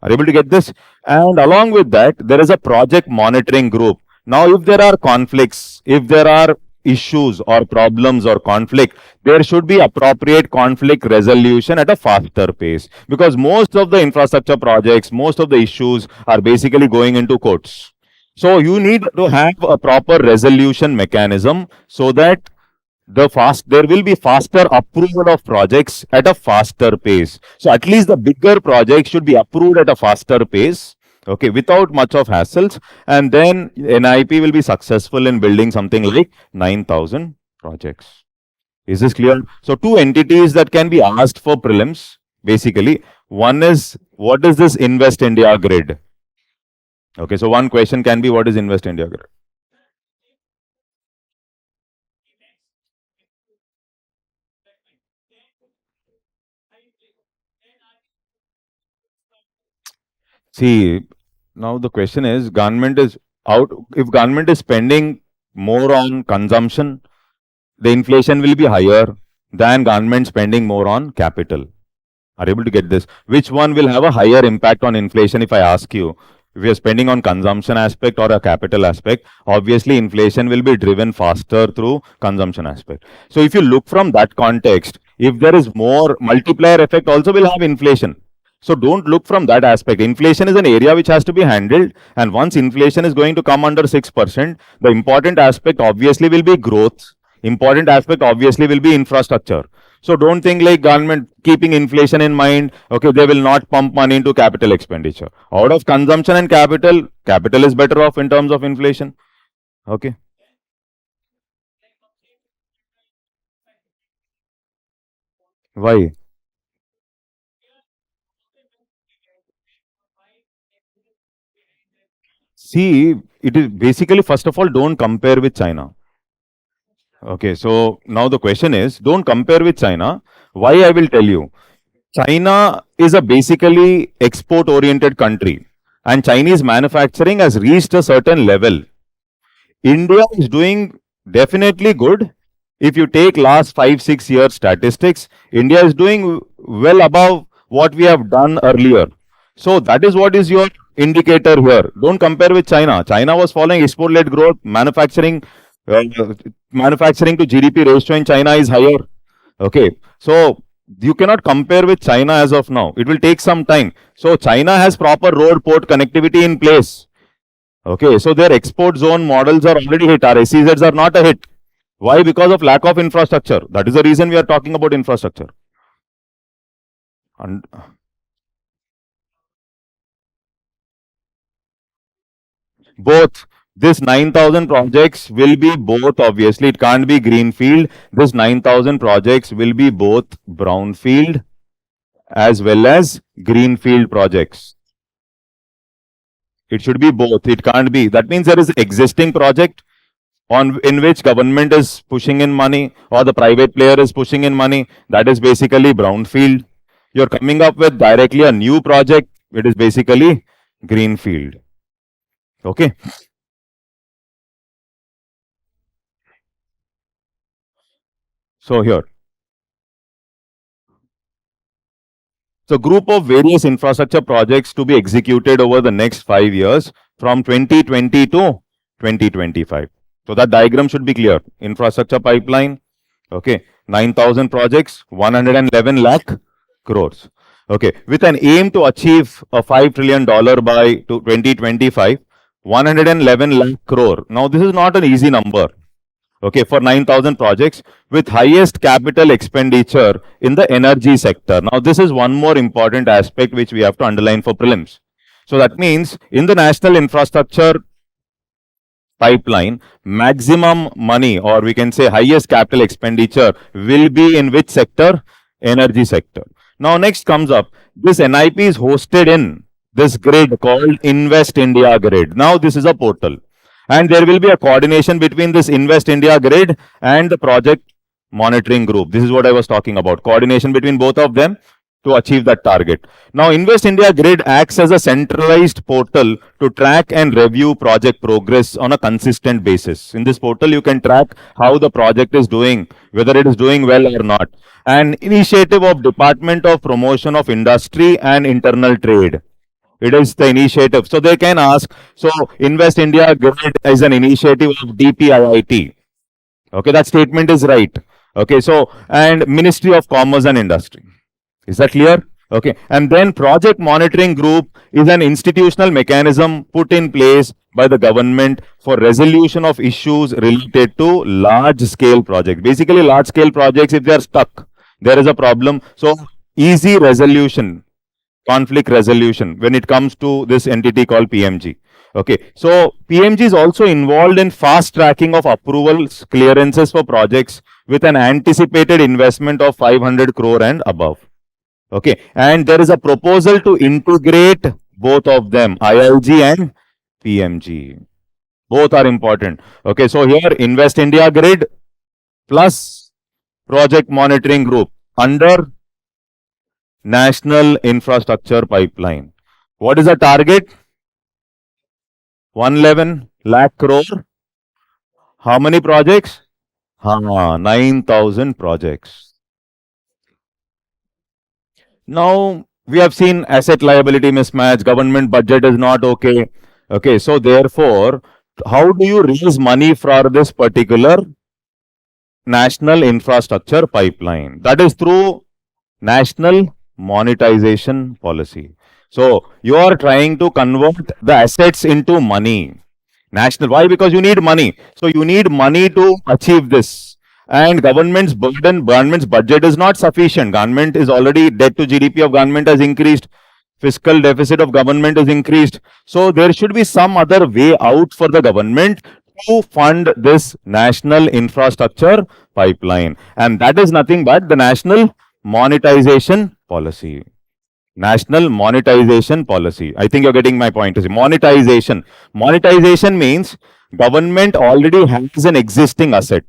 Are you able to get this? And along with that, there is a project monitoring group. Now, if there are conflicts, if there are issues or problems or conflict, there should be appropriate conflict resolution at a faster pace. Because most of the infrastructure projects, most of the issues are basically going into courts. So, you need to have a proper resolution mechanism so that there will be faster approval of projects at a faster pace. So at least the bigger projects should be approved at a faster pace, okay, without much of hassles, and then NIP will be successful in building something like 9,000 projects. Is this clear? So two entities that can be asked for prelims, basically. One is, what is this Invest India grid? Okay, so one question can be, what is Invest India grid? See, now the question is, government is out. If government is spending more on consumption, the inflation will be higher than government spending more on capital. Are you able to get this? Which one will have a higher impact on inflation? If I ask you, if you are spending on consumption aspect or a capital aspect, obviously inflation will be driven faster through consumption aspect. So if you look from that context, if there is more multiplier effect, also will have inflation. So don't look from that aspect. Inflation is an area which has to be handled, and once inflation is going to come under 6%, the important aspect obviously will be growth. Important aspect obviously will be infrastructure. So don't think like government keeping inflation in mind, okay, they will not pump money into capital expenditure. Out of consumption and capital, capital is better off in terms of inflation. Okay. Why? See, it is basically, first of all, don't compare with China. Okay, so now the question is, don't compare with China. Why? I will tell you. China is a basically export oriented country, and Chinese manufacturing has reached a certain level. India is doing definitely good. If you take last 5 6 years statistics, India is doing well above what we have done earlier. So that is what is your indicator here. Don't compare with China. China was following export led growth. Manufacturing to GDP ratio in China is higher. Okay, so you cannot compare with China as of now. It will take some time. So China has proper road port connectivity in place. Okay, so their export zone models are already hit. Our SEZs are not a hit. Why? Because of lack of infrastructure. That is the reason we are talking about infrastructure. And both this 9,000 projects will be both, obviously, it can't be greenfield. This 9,000 projects will be both brownfield as well as greenfield projects. It should be both. It can't be. That means there is existing project in which government is pushing in money or the private player is pushing in money. That is basically brownfield. You're coming up with directly a new project. It is basically greenfield. Okay. So here. So group of various infrastructure projects to be executed over the next 5 years from 2020 to 2025. So that diagram should be clear. Infrastructure pipeline. Okay. 9,000 projects, 111 lakh crores. Okay. With an aim to achieve a $5 trillion by 2025, 111 lakh crore. Now this is not an easy number. Okay, for 9,000 projects with highest capital expenditure in the energy sector. Now, this is one more important aspect which we have to underline for prelims. So that means in the national infrastructure pipeline, maximum money, or we can say highest capital expenditure, will be in which sector? Energy sector. Now, next comes up, this NIP is hosted in this grid called Invest India Grid. Now, this is a portal. And there will be a coordination between this Invest India Grid and the project monitoring group. This is what I was talking about. Coordination between both of them to achieve that target. Now, Invest India Grid acts as a centralized portal to track and review project progress on a consistent basis. In this portal, you can track how the project is doing, whether it is doing well or not. An initiative of Department of Promotion of Industry and Internal Trade. It is the initiative. So they can ask, so Invest India Grid is an initiative of DPIIT. Okay, that statement is right. Okay, so, and Ministry of Commerce and Industry. Is that clear? Okay, and then project monitoring group is an institutional mechanism put in place by the government for resolution of issues related to large scale projects. Basically, large scale projects, if they are stuck, there is a problem. So, easy resolution, conflict resolution when it comes to this entity called PMG. Okay, so PMG is also involved in fast tracking of approvals, clearances for projects with an anticipated investment of 500 crore and above. Okay, and there is a proposal to integrate both of them, ILG and PMG. Both are important. Okay, so here Invest India Grid plus Project Monitoring Group under National Infrastructure Pipeline. What is the target? 111 lakh crore. How many projects? 9,000 projects. Now, we have seen asset liability mismatch, government budget is not okay. Okay, so therefore, how do you raise money for this particular national infrastructure pipeline? That is through national monetization policy. So, you are trying to convert the assets into money. National, why? Because you need money. So, you need money to achieve this. And government's burden, government's budget is not sufficient. Government is already, debt to GDP of government has increased. Fiscal deficit of government is increased. So, there should be some other way out for the government to fund this national infrastructure pipeline. And that is nothing but the national monetization policy. National monetization policy. I think you're getting my point. Monetization. Monetization means government already has an existing asset.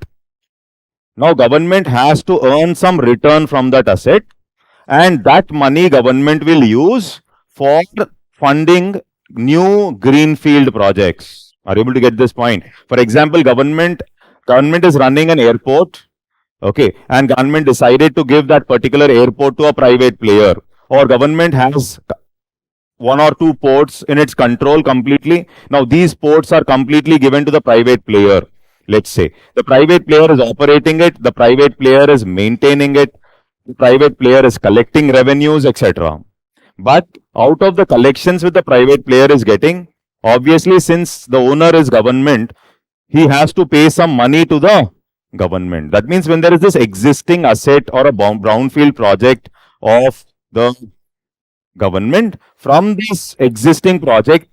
Now government has to earn some return from that asset, and that money government will use for funding new greenfield projects. Are you able to get this point? For example, government is running an airport. Okay, and government decided to give that particular airport to a private player, or government has one or two ports in its control completely. Now these ports are completely given to the private player. Let's say the private player is operating it, the private player is maintaining it, the private player is collecting revenues, etc. But out of the collections which the private player is getting, obviously since the owner is government, he has to pay some money to the government. That means when there is this existing asset or a brownfield project of the government, from this existing project,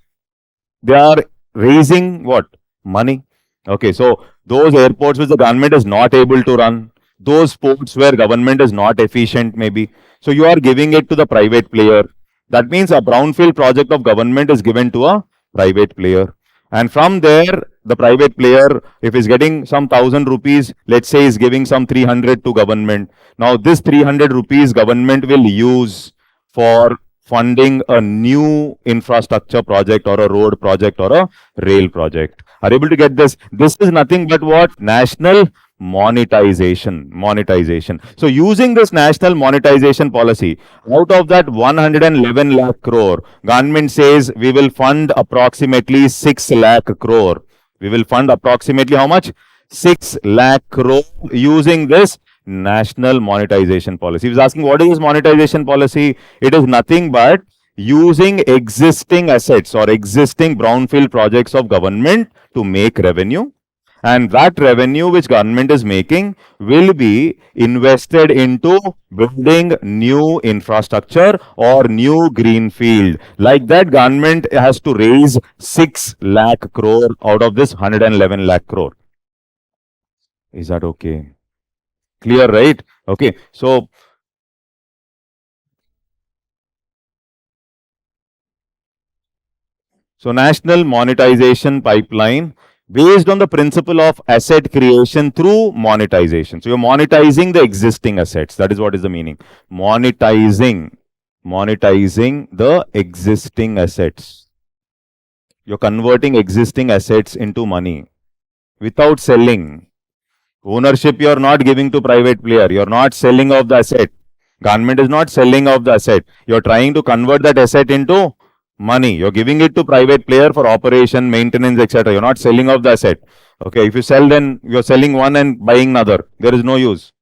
they are raising what? Money. Okay, so those airports which the government is not able to run, those ports where government is not efficient maybe, so you are giving it to the private player. That means a brownfield project of government is given to a private player. And from there, the private player, if he's getting some 1,000 rupees, let's say he's giving some 300 to government. Now this 300 rupees government will use for funding a new infrastructure project or a road project or a rail project. Are you able to get this? This is nothing but what? National monetization. So using this national monetization policy, out of that 111 lakh crore, government says we will fund approximately 6 lakh crore. We will fund approximately how much? 6 lakh crore using this national monetization policy. He was asking, what is this monetization policy? It is nothing but using existing assets or existing brownfield projects of government to make revenue. And that revenue which government is making will be invested into building new infrastructure or new greenfield. Like that, government has to raise 6 lakh crore out of this 111 lakh crore. Is that okay? Clear, right? Okay. So national monetization pipeline based on the principle of asset creation through monetization. So you're monetizing the existing assets. That is what is the meaning. Monetizing the existing assets. You're converting existing assets into money without selling. Ownership you are not giving to private player. You are not selling off the asset. Government is not selling off the asset. You are trying to convert that asset into money. You're giving it to private player for operation, maintenance, etc. You're not selling off the asset. Okay, if you sell, then you're selling one and buying another. There is no use.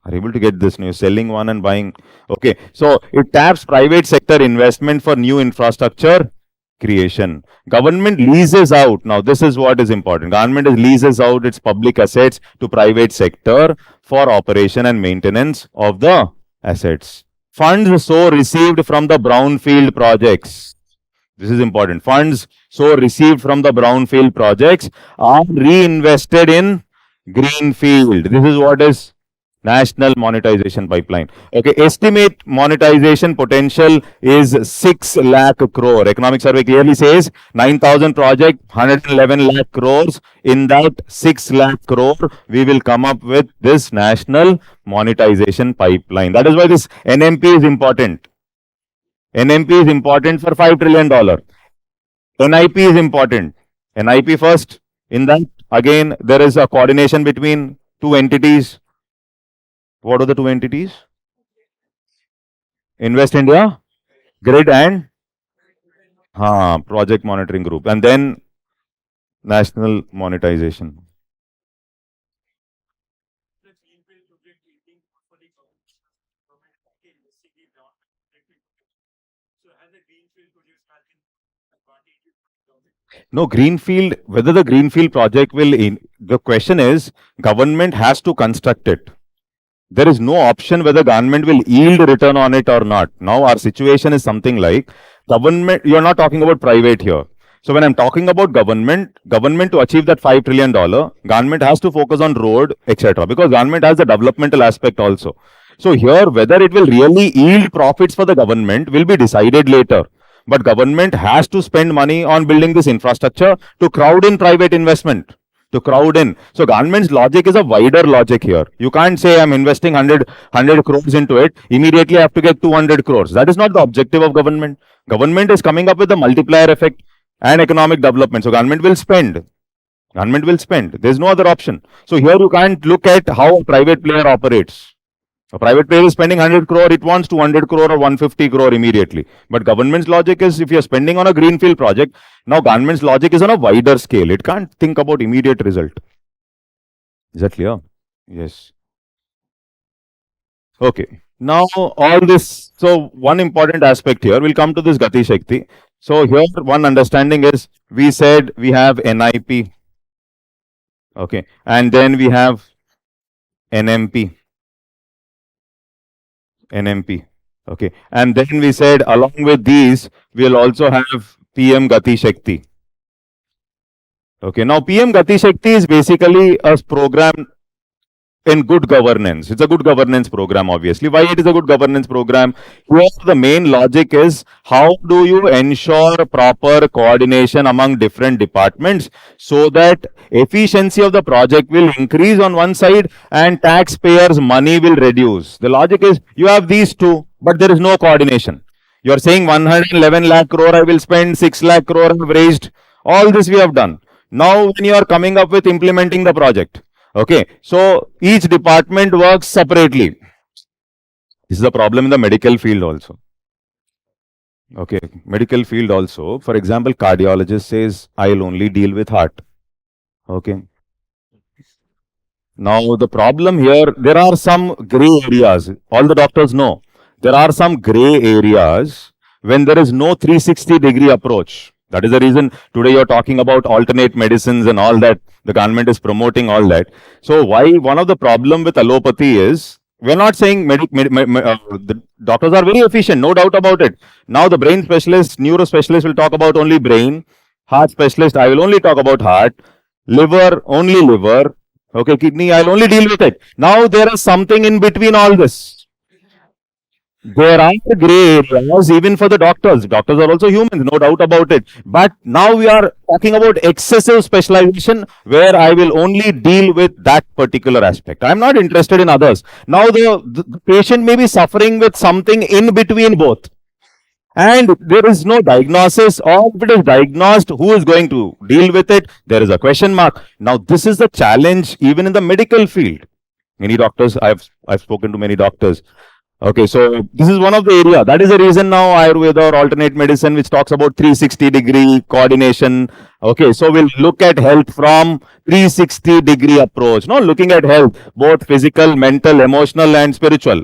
Are able to get this? You're selling one and buying. Okay, so it taps private sector investment for new infrastructure creation. Government leases out. Now, this is what is important. Government leases out its public assets to private sector for operation and maintenance of the assets. Funds so received from the brownfield projects. This is important. Funds so received from the brownfield projects are reinvested in greenfield. This is what is national monetization pipeline. Okay, estimate monetization potential is 6 lakh crore. Economic survey clearly says 9,000 project, 111 lakh crores. In that 6 lakh crore, we will come up with this national monetization pipeline. That is why this NMP is important. NMP is important for $5 trillion. NIP is important. NIP first. In that, again, there is a coordination between two entities. What are the two entities? Invest India, Grid and Project Monitoring Group. And then National Monetization. No, greenfield, whether the greenfield project will, the question is, government has to construct it. There is no option whether government will yield return on it or not. Now, our situation is something like government, you're not talking about private here. So, when I'm talking about government to achieve that $5 trillion, government has to focus on road, etc. Because government has the developmental aspect also. So, here, whether it will really yield profits for the government will be decided later. But government has to spend money on building this infrastructure to crowd in private investment. To crowd in. So government's logic is a wider logic here. You can't say I'm investing 100 crores into it, immediately I have to get 200 crores. That is not the objective of government. Government is coming up with the multiplier effect and economic development. So government will spend. Government will spend. There's no other option. So here you can't look at how a private player operates. A private player is spending 100 crore, it wants 200 crore or 150 crore immediately. But government's logic is if you're spending on a greenfield project, now government's logic is on a wider scale. It can't think about immediate result. Is that clear? Yes. Okay. Now all this, so one important aspect here, we'll come to this Gati Shakti. So here one understanding is, we said we have NIP. Okay. And then we have NMP. NMP. Okay. And then we said along with these, we'll also have PM Gati Shakti. Okay. Now PM Gati Shakti is basically a program in good governance. It's a good governance program, obviously. Why it is a good governance program? Here the main logic is, how do you ensure proper coordination among different departments so that efficiency of the project will increase on one side and taxpayers' money will reduce. The logic is, you have these two, but there is no coordination. You are saying 111 lakh crore I will spend, 6 lakh crore I have raised. All this we have done. Now when you are coming up with implementing the project, okay, so each department works separately. This is a problem in the medical field also. Okay, medical field also. For example, cardiologist says, I'll only deal with heart. Okay. Now the problem here, there are some gray areas. All the doctors know. There are some gray areas when there is no 360-degree approach. That is the reason today you're talking about alternate medicines and all that. The government is promoting all that. So why one of the problem with allopathy is, we're not saying the doctors are very efficient, no doubt about it. Now the brain specialist, neuro specialist will talk about only brain. Heart specialist, I will only talk about heart. Liver, only liver. Okay, kidney, I'll only deal with it. Now there is something in between all this. There are gray areas even for the doctors. Doctors are also humans, no doubt about it. But now we are talking about excessive specialization where I will only deal with that particular aspect. I am not interested in others. Now the patient may be suffering with something in between both. And there is no diagnosis, or if it is diagnosed, who is going to deal with it? There is a question mark. Now this is the challenge even in the medical field. Many doctors, I've spoken to many doctors. Okay, so this is one of the area. That is the reason now Ayurveda or alternate medicine, which talks about 360-degree coordination. Okay, so we'll look at health from 360-degree approach. No, looking at health, both physical, mental, emotional, and spiritual.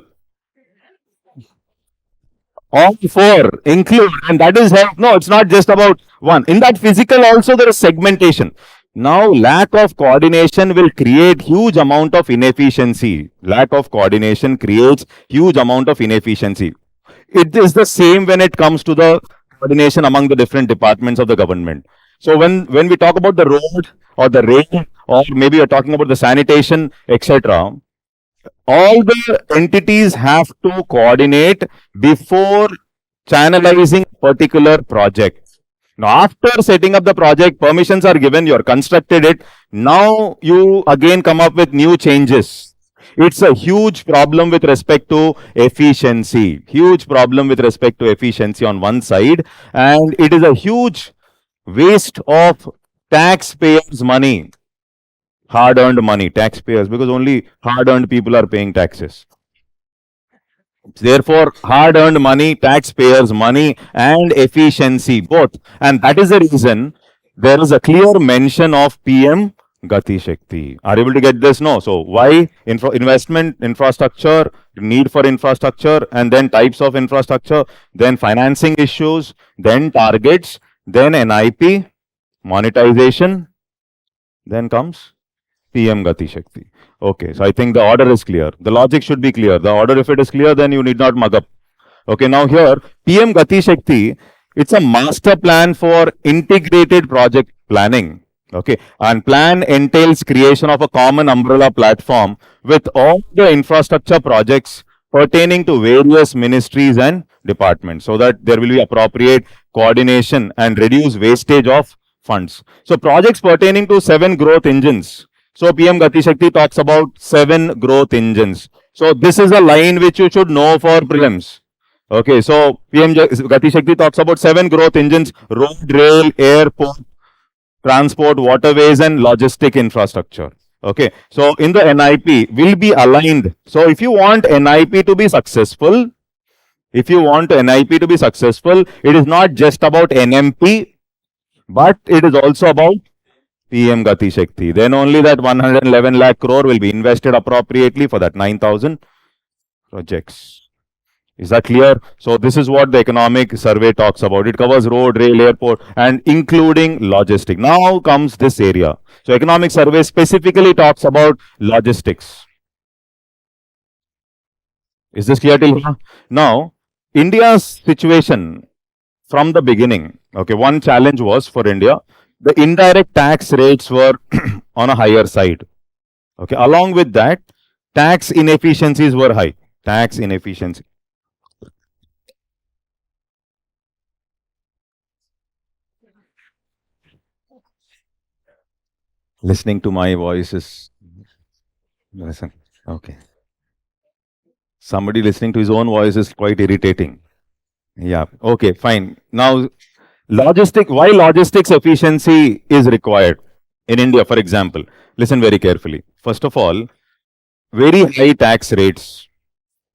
All four include, and that is health. No, it's not just about one. In that physical also there is segmentation. Now lack of coordination will create huge amount of inefficiency. Lack of coordination creates huge amount of inefficiency. It is the same when it comes to the coordination among the different departments of the government. So when we talk about the road or the rail, or maybe you're talking about the sanitation, etc., all the entities have to coordinate before channelizing particular project. Now, after setting up the project, permissions are given, you're constructed it. Now you again come up with new changes. It's a huge problem with respect to efficiency. Huge problem with respect to efficiency on one side, and it is a huge waste of taxpayers' money, hard earned money, taxpayers, because only hard earned people are paying taxes. Therefore, hard earned money, taxpayers' money, and efficiency both. And that is the reason there is a clear mention of PM Gati Shakti. Are you able to get this? No. So, why investment, infrastructure, need for infrastructure, and then types of infrastructure, then financing issues, then targets, then NIP, monetization, then comes PM Gati Shakti. Okay, so I think the order is clear. The logic should be clear. The order, if it is clear, then you need not mug up. Okay, now here, PM Gati Shakti, it's a master plan for integrated project planning. Okay, and plan entails creation of a common umbrella platform with all the infrastructure projects pertaining to various ministries and departments, so that there will be appropriate coordination and reduce wastage of funds. So projects pertaining to 7 growth engines. So PM Gati Shakti talks about 7 growth engines. So this is a line which you should know for prelims. Okay, so PM Gati Shakti talks about 7 growth engines: road, rail, airport, transport, waterways, and logistic infrastructure. Okay, so in the NIP will be aligned. So if you want NIP to be successful, it is not just about NMP, but it is also about PM Gati Shakti. Then only that 111 lakh crore will be invested appropriately for that 9,000 projects. Is that clear? So this is what the economic survey talks about. It covers road, rail, airport, and including logistic. Now comes this area. So economic survey specifically talks about logistics. Is this clear till here? Now, India's situation from the beginning. Okay, one challenge was for India, the indirect tax rates were on a higher side. Okay, along with that, tax inefficiencies were high. Tax inefficiency. Listening to my voice is. Listen. Okay. Somebody listening to his own voice is quite irritating. Yeah. Okay, fine. Now, why logistics efficiency is required in India, for example? Listen very carefully. First of all, very high tax rates.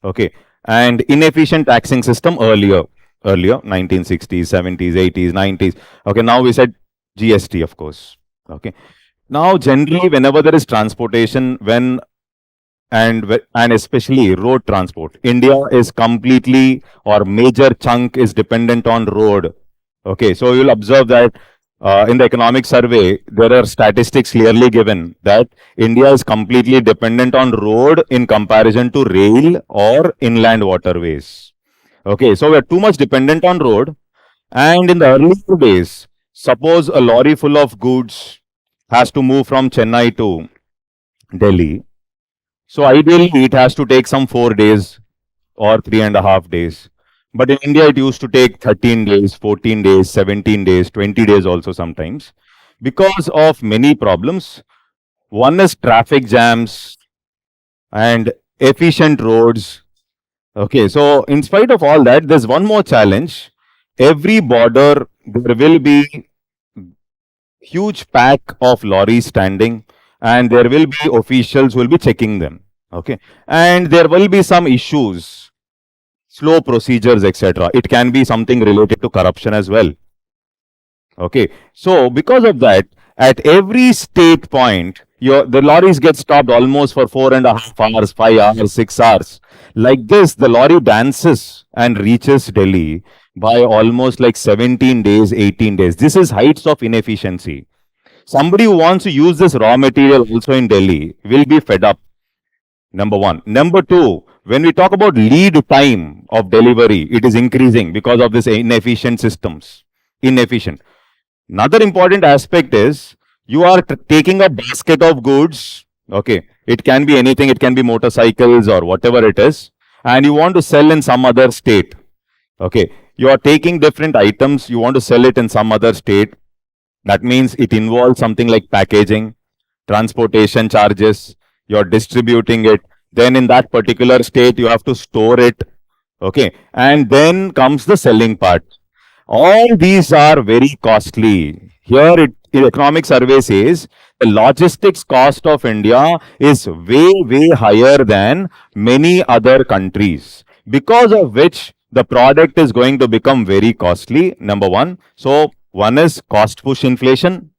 Okay. And inefficient taxing system earlier, 1960s, 70s, 80s, 90s. Okay. Now we said GST, of course. Okay. Now, generally, whenever there is transportation, and especially road transport, India is completely, or major chunk is dependent on road. Okay, so you'll observe that in the economic survey, there are statistics clearly given that India is completely dependent on road in comparison to rail or inland waterways. Okay, so we're too much dependent on road. And in the earlier days, suppose a lorry full of goods has to move from Chennai to Delhi. So ideally, it has to take some 4 days or 3.5 days. But in India, it used to take 13 days, 14 days, 17 days, 20 days also sometimes, because of many problems. One is traffic jams and efficient roads. Okay, so in spite of all that, there's one more challenge. Every border, there will be huge pack of lorries standing, and there will be officials who will be checking them. Okay, and there will be some issues slow procedures, etc. It can be something related to corruption as well. Okay, so because of that, at every state point, the lorries get stopped almost for 4.5 hours, 5 hours, 6 hours. Like this, the lorry dances and reaches Delhi by almost like 17 days, 18 days. This is heights of inefficiency. Somebody who wants to use this raw material also in Delhi will be fed up. Number one. Number two, when we talk about lead time of delivery, it is increasing because of this inefficient systems. Inefficient. Another important aspect is you are taking a basket of goods. Okay, it can be anything, it can be motorcycles or whatever it is, and you want to sell in some other state. Okay, you are taking different items, you want to sell it in some other state. That means it involves something like packaging, transportation charges, you're distributing it. Then in that particular state, you have to store it. Okay, and then comes the selling part. All these are very costly. Here, economic survey says the logistics cost of India is way, way higher than many other countries, because of which the product is going to become very costly. Number one. So, one is cost push inflation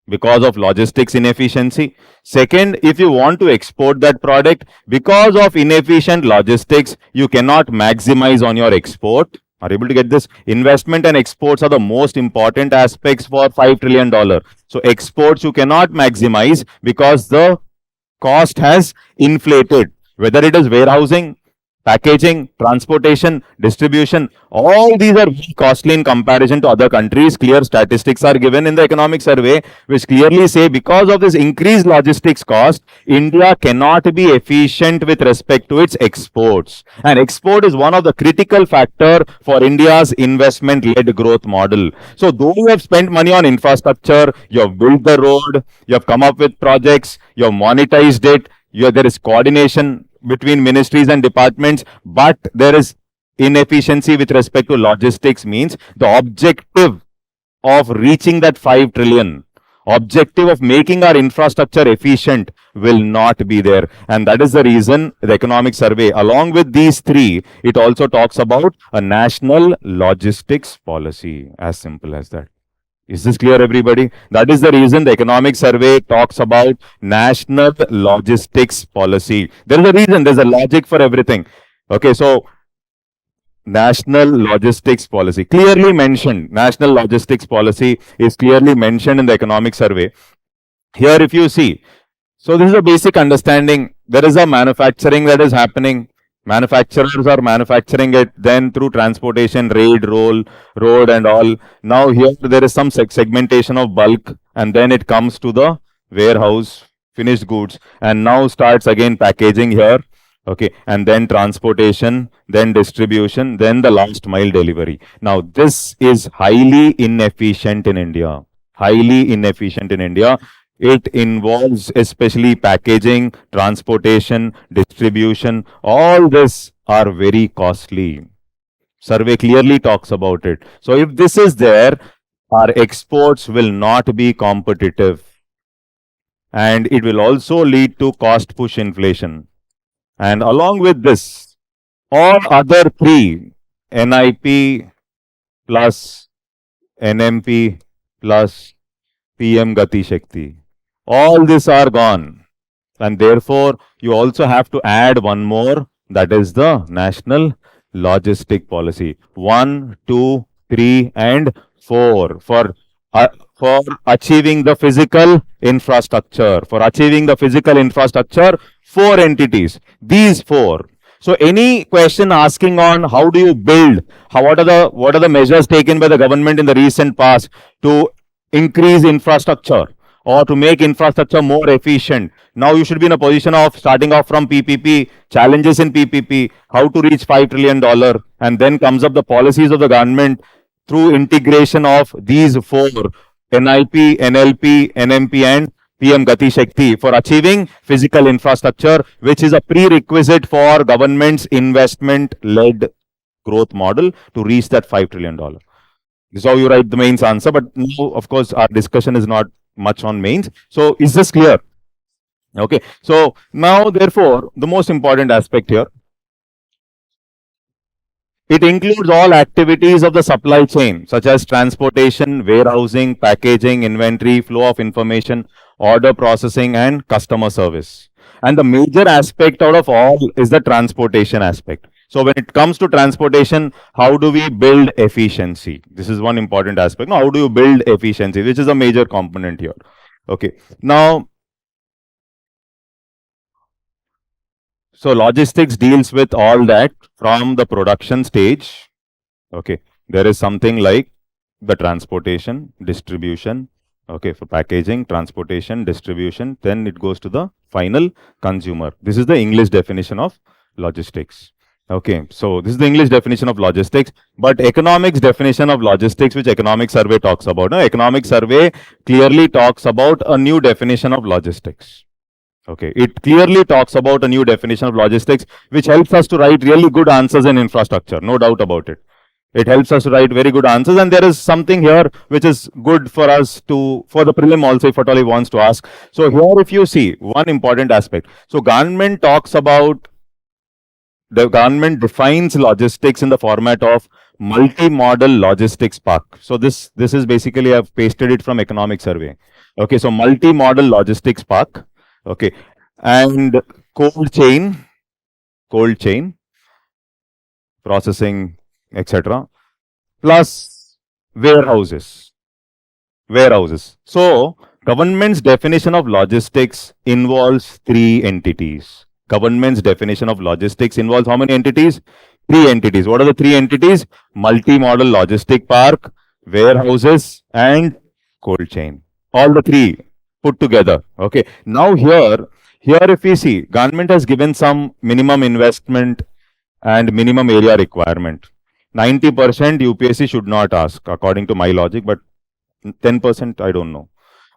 because of logistics inefficiency. Second, if you want to export that product, because of inefficient logistics, you cannot maximize on your export. Are you able to get this? Investment and exports are the most important aspects for $5 trillion. So exports you cannot maximize because the cost has inflated, whether it is warehousing, packaging, transportation, distribution. All these are very costly in comparison to other countries. Clear statistics are given in the economic survey, which clearly say because of this increased logistics cost, India cannot be efficient with respect to its exports. And export is one of the critical factor for India's investment-led growth model. So though you have spent money on infrastructure, you have built the road, you have come up with projects, you have monetized it, there is coordination between ministries and departments, but there is inefficiency with respect to logistics. Means the objective of reaching that 5 trillion, objective of making our infrastructure efficient will not be there. And that is the reason the economic survey, along with these three, it also talks about a national logistics policy. As simple as that. Is this clear, everybody? That is the reason the economic survey talks about national logistics policy. There is a reason, there's a logic for everything. Okay, so national logistics policy, clearly mentioned. National logistics policy is clearly mentioned in the economic survey. Here, if you see, so this is a basic understanding. There is a manufacturing that is happening. Manufacturers are manufacturing it, then through transportation, road and all. Now here there is some segmentation of bulk, and then it comes to the warehouse, finished goods, and now starts again packaging here. Okay, and then transportation, then distribution, then the last mile delivery. Now this is highly inefficient in India. Highly inefficient in India. It involves especially packaging, transportation, distribution. All this are very costly. Survey clearly talks about it. So if this is there, our exports will not be competitive. And it will also lead to cost push inflation. And along with this, all other three, NIP plus NMP plus PM Gati Shakti, all these are gone. And therefore, you also have to add one more, that is the national logistic policy. 1, 2, 3, and 4 for achieving the physical infrastructure. For achieving the physical infrastructure, 4 entities. These 4. So any question asking on how do you build, what are the measures taken by the government in the recent past to increase infrastructure or to make infrastructure more efficient. Now you should be in a position of starting off from PPP, challenges in PPP, how to reach $5 trillion, and then comes up the policies of the government through integration of these 4, NIP, NLP, NMP, and PM Gati Shakti, for achieving physical infrastructure, which is a prerequisite for government's investment-led growth model to reach that $5 trillion. This is how you write the mains answer. But now, of course, our discussion is not much on mains. So is this clear? Okay. So now, therefore, the most important aspect here. It includes all activities of the supply chain, such as transportation, warehousing, packaging, inventory, flow of information, order processing, and customer service. And the major aspect out of all is the transportation aspect. So when it comes to transportation, how do we build efficiency? This is one important aspect. Now, how do you build efficiency, which is a major component here? Okay. Now, so logistics deals with all that from the production stage. Okay. There is something like the transportation, distribution, okay, for packaging, transportation, distribution, then it goes to the final consumer. This is the English definition of logistics. Okay, so this is the English definition of logistics, but economics definition of logistics, which economic survey talks about. Now, economic survey clearly talks about a new definition of logistics. Okay, it clearly talks about a new definition of logistics, which helps us to write really good answers in infrastructure, no doubt about it. It helps us to write very good answers, and there is something here which is good for us to, for the prelim also, if at all he wants to ask. So here, if you see one important aspect, so government talks about, the government defines logistics in the format of multi-modal logistics park. So this is basically, I've pasted it from economic survey. Okay, so multi-modal logistics park. Okay, and cold chain, processing, etc. plus warehouses. So, government's definition of logistics involves three entities. Government's definition of logistics involves how many entities? Three entities. What are the three entities? Multi-modal logistic park, warehouses, and cold chain. All the three put together. Okay. Now here if we see, government has given some minimum investment and minimum area requirement. 90% UPSC should not ask, according to my logic, but 10% I don't know.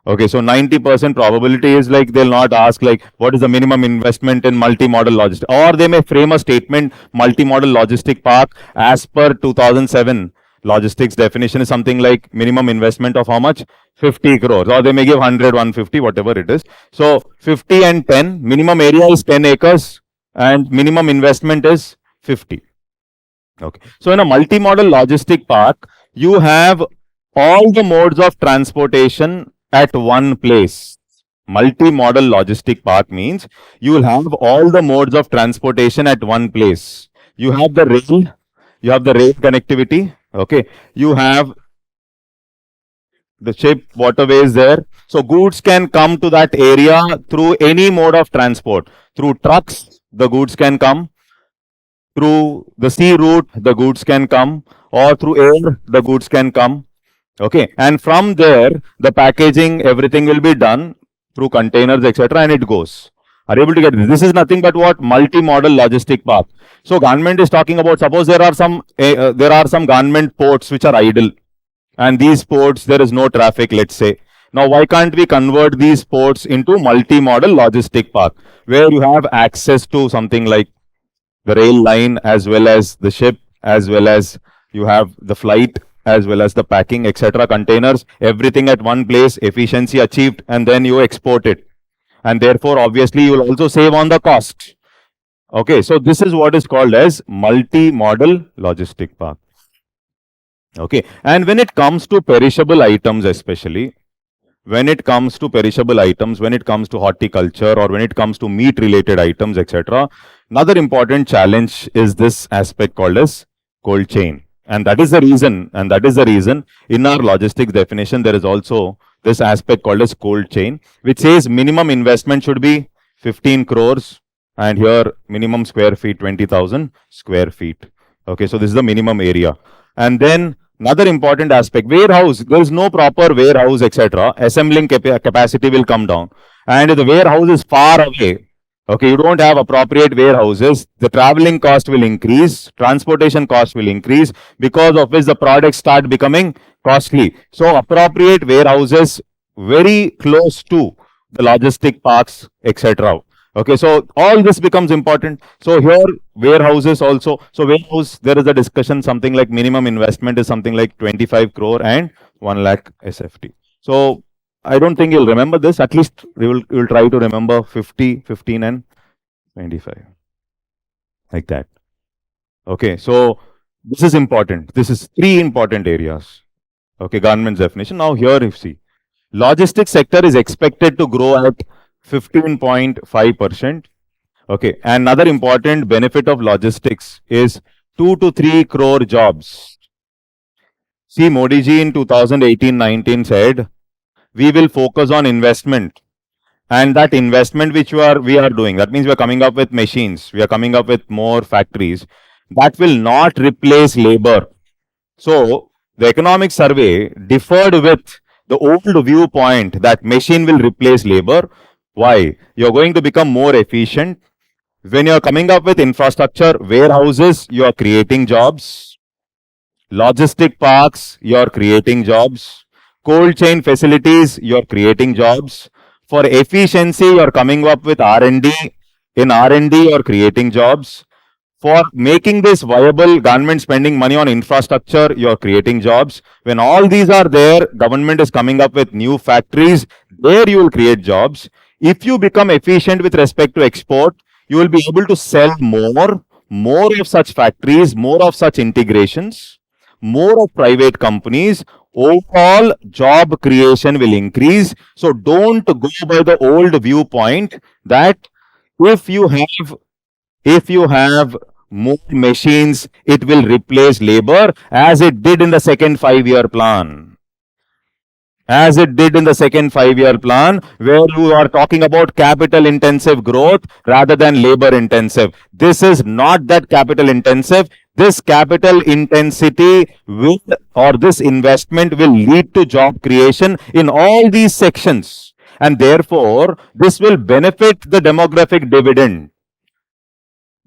Okay, so 90% probability is like they'll not ask like what is the minimum investment in multi-modal logistics, or they may frame a statement multi-modal logistic park as per 2007 logistics definition is something like minimum investment of how much? 50 crores, or they may give 100, 150, whatever it is. So 50 and 10, minimum area is 10 acres and minimum investment is 50. Okay, so in a multi-modal logistic park, you have all the modes of transportation at one place. Multi-modal logistic park means you will have all the modes of transportation at one place. You have the rail connectivity. Okay, you have the ship, waterways there. So goods can come to that area through any mode of transport. Through trucks, the goods can come. Through the sea route, the goods can come, or through air, the goods can come. Okay, and from there, the packaging, everything will be done through containers, etc., and it goes. Are you able to get this? This is nothing but what? Multi-modal logistic park. So government is talking about, suppose there are some government ports which are idle, and these ports there is no traffic, let's say. Now, why can't we convert these ports into multi-modal logistic park, where you have access to something like the rail line, as well as the ship, as well as you have the flight, as well as the packing, etc., containers, everything at one place, efficiency achieved, and then you export it. And therefore, obviously, you will also save on the cost. Okay, so this is what is called as multi-modal logistic park. Okay, and when it comes to perishable items, especially, when it comes to perishable items, when it comes to horticulture, or when it comes to meat related items, etc., another important challenge is this aspect called as cold chain. And that is the reason in our logistics definition, there is also this aspect called as cold chain, which says minimum investment should be 15 crores, and here minimum square feet, 20,000 square feet. Okay, so this is the minimum area. And then another important aspect, warehouse, there is no proper warehouse, etc. Assembling capacity will come down. And if the warehouse is far away, okay, you don't have appropriate warehouses, the traveling cost will increase, transportation cost will increase, because of which the products start becoming costly. So appropriate warehouses very close to the logistic parks, etc. Okay, so all this becomes important. So here warehouses also. So warehouse, there is a discussion, something like minimum investment is something like 25 crore and 1 lakh SFT. So I don't think you'll remember this. At least you'll try to remember 50, 15 and 25. Like that. Okay, so This is important. This is three important areas. Okay, government's definition. Now here you see, logistics sector is expected to grow at 15.5%. Okay, another important benefit of logistics is 2 to 3 crore jobs. See, Modi ji in 2018-19 said, we will focus on investment, and that investment which we are doing, that means we are coming up with machines, we are coming up with more factories, that will not replace labor. So the economic survey differed with the old viewpoint that machine will replace labor. Why? You're going to become more efficient. When you're coming up with infrastructure, warehouses, you're creating jobs. Logistic parks, you're creating jobs. Cold chain facilities, you're creating jobs. For efficiency, you're coming up with R&D. In R&D, you're creating jobs. For making this viable, government spending money on infrastructure, you're creating jobs. When all these are there, government is coming up with new factories. There you will create jobs. If you become efficient with respect to export, you will be able to sell more of such factories, more of such integrations, more of private companies. Overall job creation will increase. So don't go by the old viewpoint that if you have if you have more machines, it will replace labor, as it did in the second 5-year plan. As it did in the second 5-year plan, where you are talking about capital intensive growth rather than labor intensive. This is not that capital intensive. This capital intensity will, or this investment will lead to job creation in all these sections. And therefore, this will benefit the demographic dividend.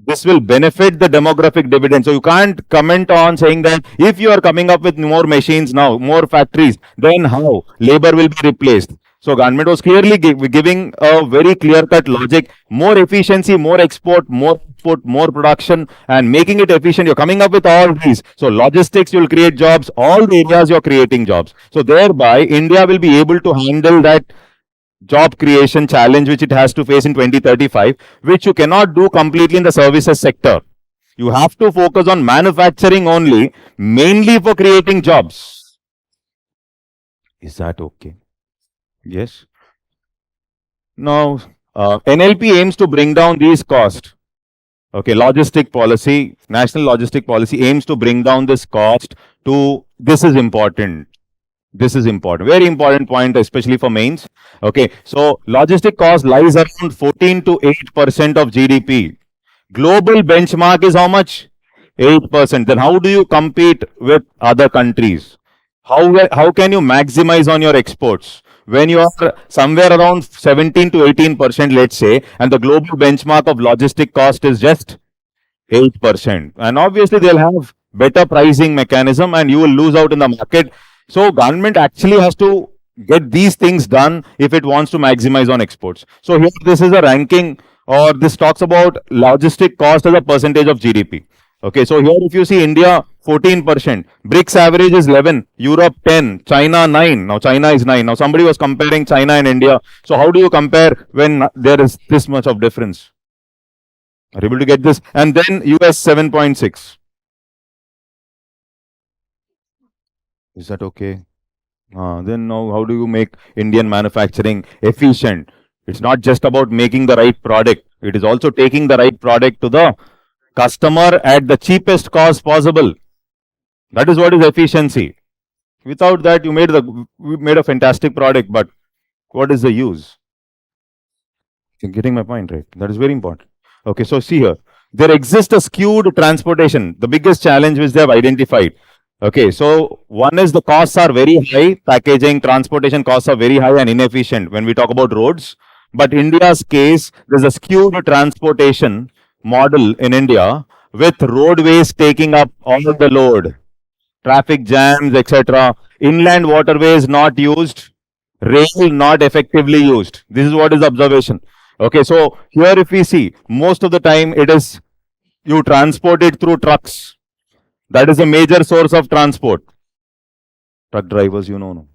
This will benefit the demographic dividend. So you can't comment on saying that if you are coming up with more machines now, more factories, then how labor will be replaced. So government was clearly giving a very clear-cut logic: more efficiency, more export, more output, more production, and making it efficient. You're coming up with all these. So logistics, you'll create jobs. All the areas you're creating jobs. So thereby, India will be able to handle that job creation challenge which it has to face in 2035, which you cannot do completely in the services sector. You have to focus on manufacturing only, mainly for creating jobs. Is that okay? Yes. Now, NLP aims to bring down these costs. Okay, logistic policy, national logistic policy aims to bring down this cost to, this is important. This is important, very important point, especially for mains. Okay, so logistic cost lies around 14 to 8% of GDP. Global benchmark is how much? 8%. Then how do you compete with other countries? How can you maximize on your exports when you are somewhere around 17 to 18%, let's say, and the global benchmark of logistic cost is just 8%? And obviously they'll have better pricing mechanism and you will lose out in the market. So government actually has to get these things done if it wants to maximize on exports. So here this is a ranking, or this talks about logistic cost as a percentage of GDP. Okay, so here if you see India 14%, BRICS average is 11, Europe 10, China 9. Now China is 9. Now somebody was comparing China and India. So how do you compare when there is this much of difference? Are you able to get this? And then US 7.6. Is that okay? Then now how do you make Indian manufacturing efficient? It's not just about making the right product. It is also taking the right product to the customer at the cheapest cost possible. That is what is efficiency. Without that, you made a fantastic product, but what is the use? You're getting my point, right? That is very important. Okay, so see here. There exists a skewed transportation, the biggest challenge which they have identified. Okay, so one is the costs are very high, packaging, transportation costs are very high and inefficient when we talk about roads. But India's case, there's a skewed transportation model in India with roadways taking up all the load, traffic jams, etc. Inland waterways not used, rail not effectively used. This is what is the observation. Okay, so here if we see, most of the time it is you transport it through trucks. That is a major source of transport. Truck drivers, no.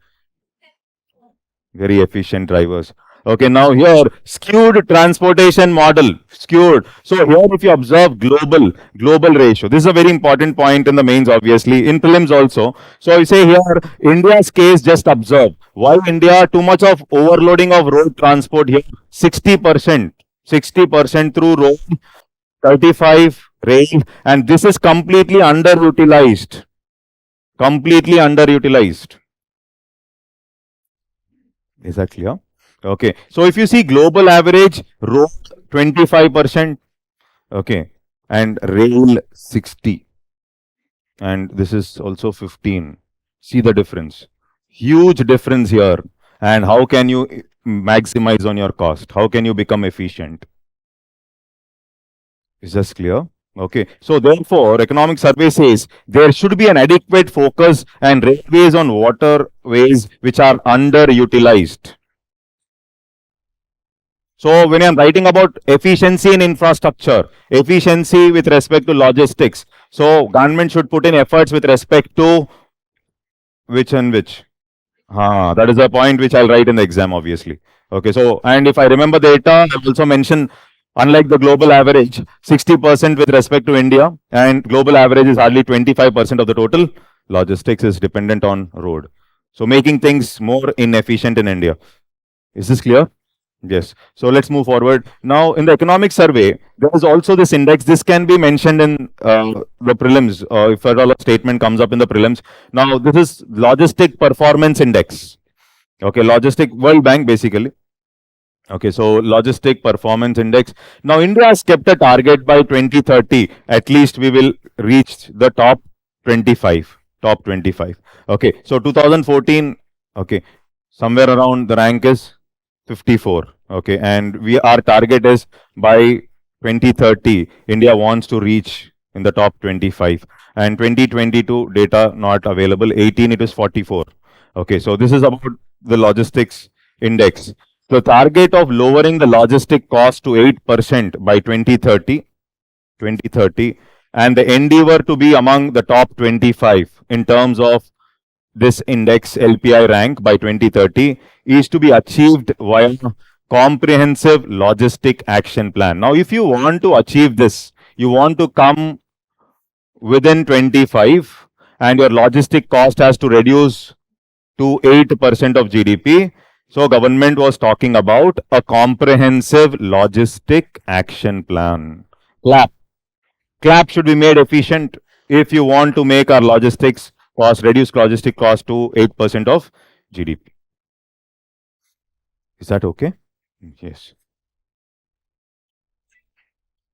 Very efficient drivers. Okay, now here skewed transportation model, skewed. So here if you observe global ratio, this is a very important point in the mains, obviously in prelims also. So you say here India's case, just observe why India too much of overloading of road transport here, 60% through road, 35 rail, and this is completely underutilized. Completely underutilized. Is that clear? Okay. So if you see global average, road 25%, okay, and rail 60, and this is also 15. See the difference. Huge difference here. And how can you maximize on your cost? How can you become efficient? Is this clear? Okay. So therefore, economic survey says there should be an adequate focus and railways on waterways which are underutilized. So when I'm writing about efficiency in infrastructure, efficiency with respect to logistics, so government should put in efforts with respect to which and which. That is a point which I'll write in the exam, obviously. Okay, so and if I remember the data, I've also mentioned unlike the global average, 60% with respect to India, and global average is hardly 25% of the total. Logistics is dependent on road. So making things more inefficient in India. Is this clear? Yes. So let's move forward. Now, in the economic survey, there is also this index. This can be mentioned in the prelims, if at all a statement comes up in the prelims. Now, this is Logistic Performance Index. Okay, Logistic World Bank basically. Okay, so Logistic Performance Index. Now, India has kept a target by 2030. At least we will reach the top 25. Top 25. Okay, so 2014. Okay, somewhere around the rank is 54. Okay, and our target is by 2030, India wants to reach in the top 25. And 2022 data not available. 18 it is 44. Okay, so this is about the logistics index. The target of lowering the logistic cost to 8% by 2030, and the endeavor to be among the top 25 in terms of this index LPI rank by 2030 is to be achieved via comprehensive logistic action plan. Now, if you want to achieve this, you want to come within 25 and your logistic cost has to reduce to 8% of GDP. So government was talking about a comprehensive logistic action plan. Clap should be made efficient if you want to make our logistics cost, reduce logistic cost to 8% of GDP. Is that okay? Yes.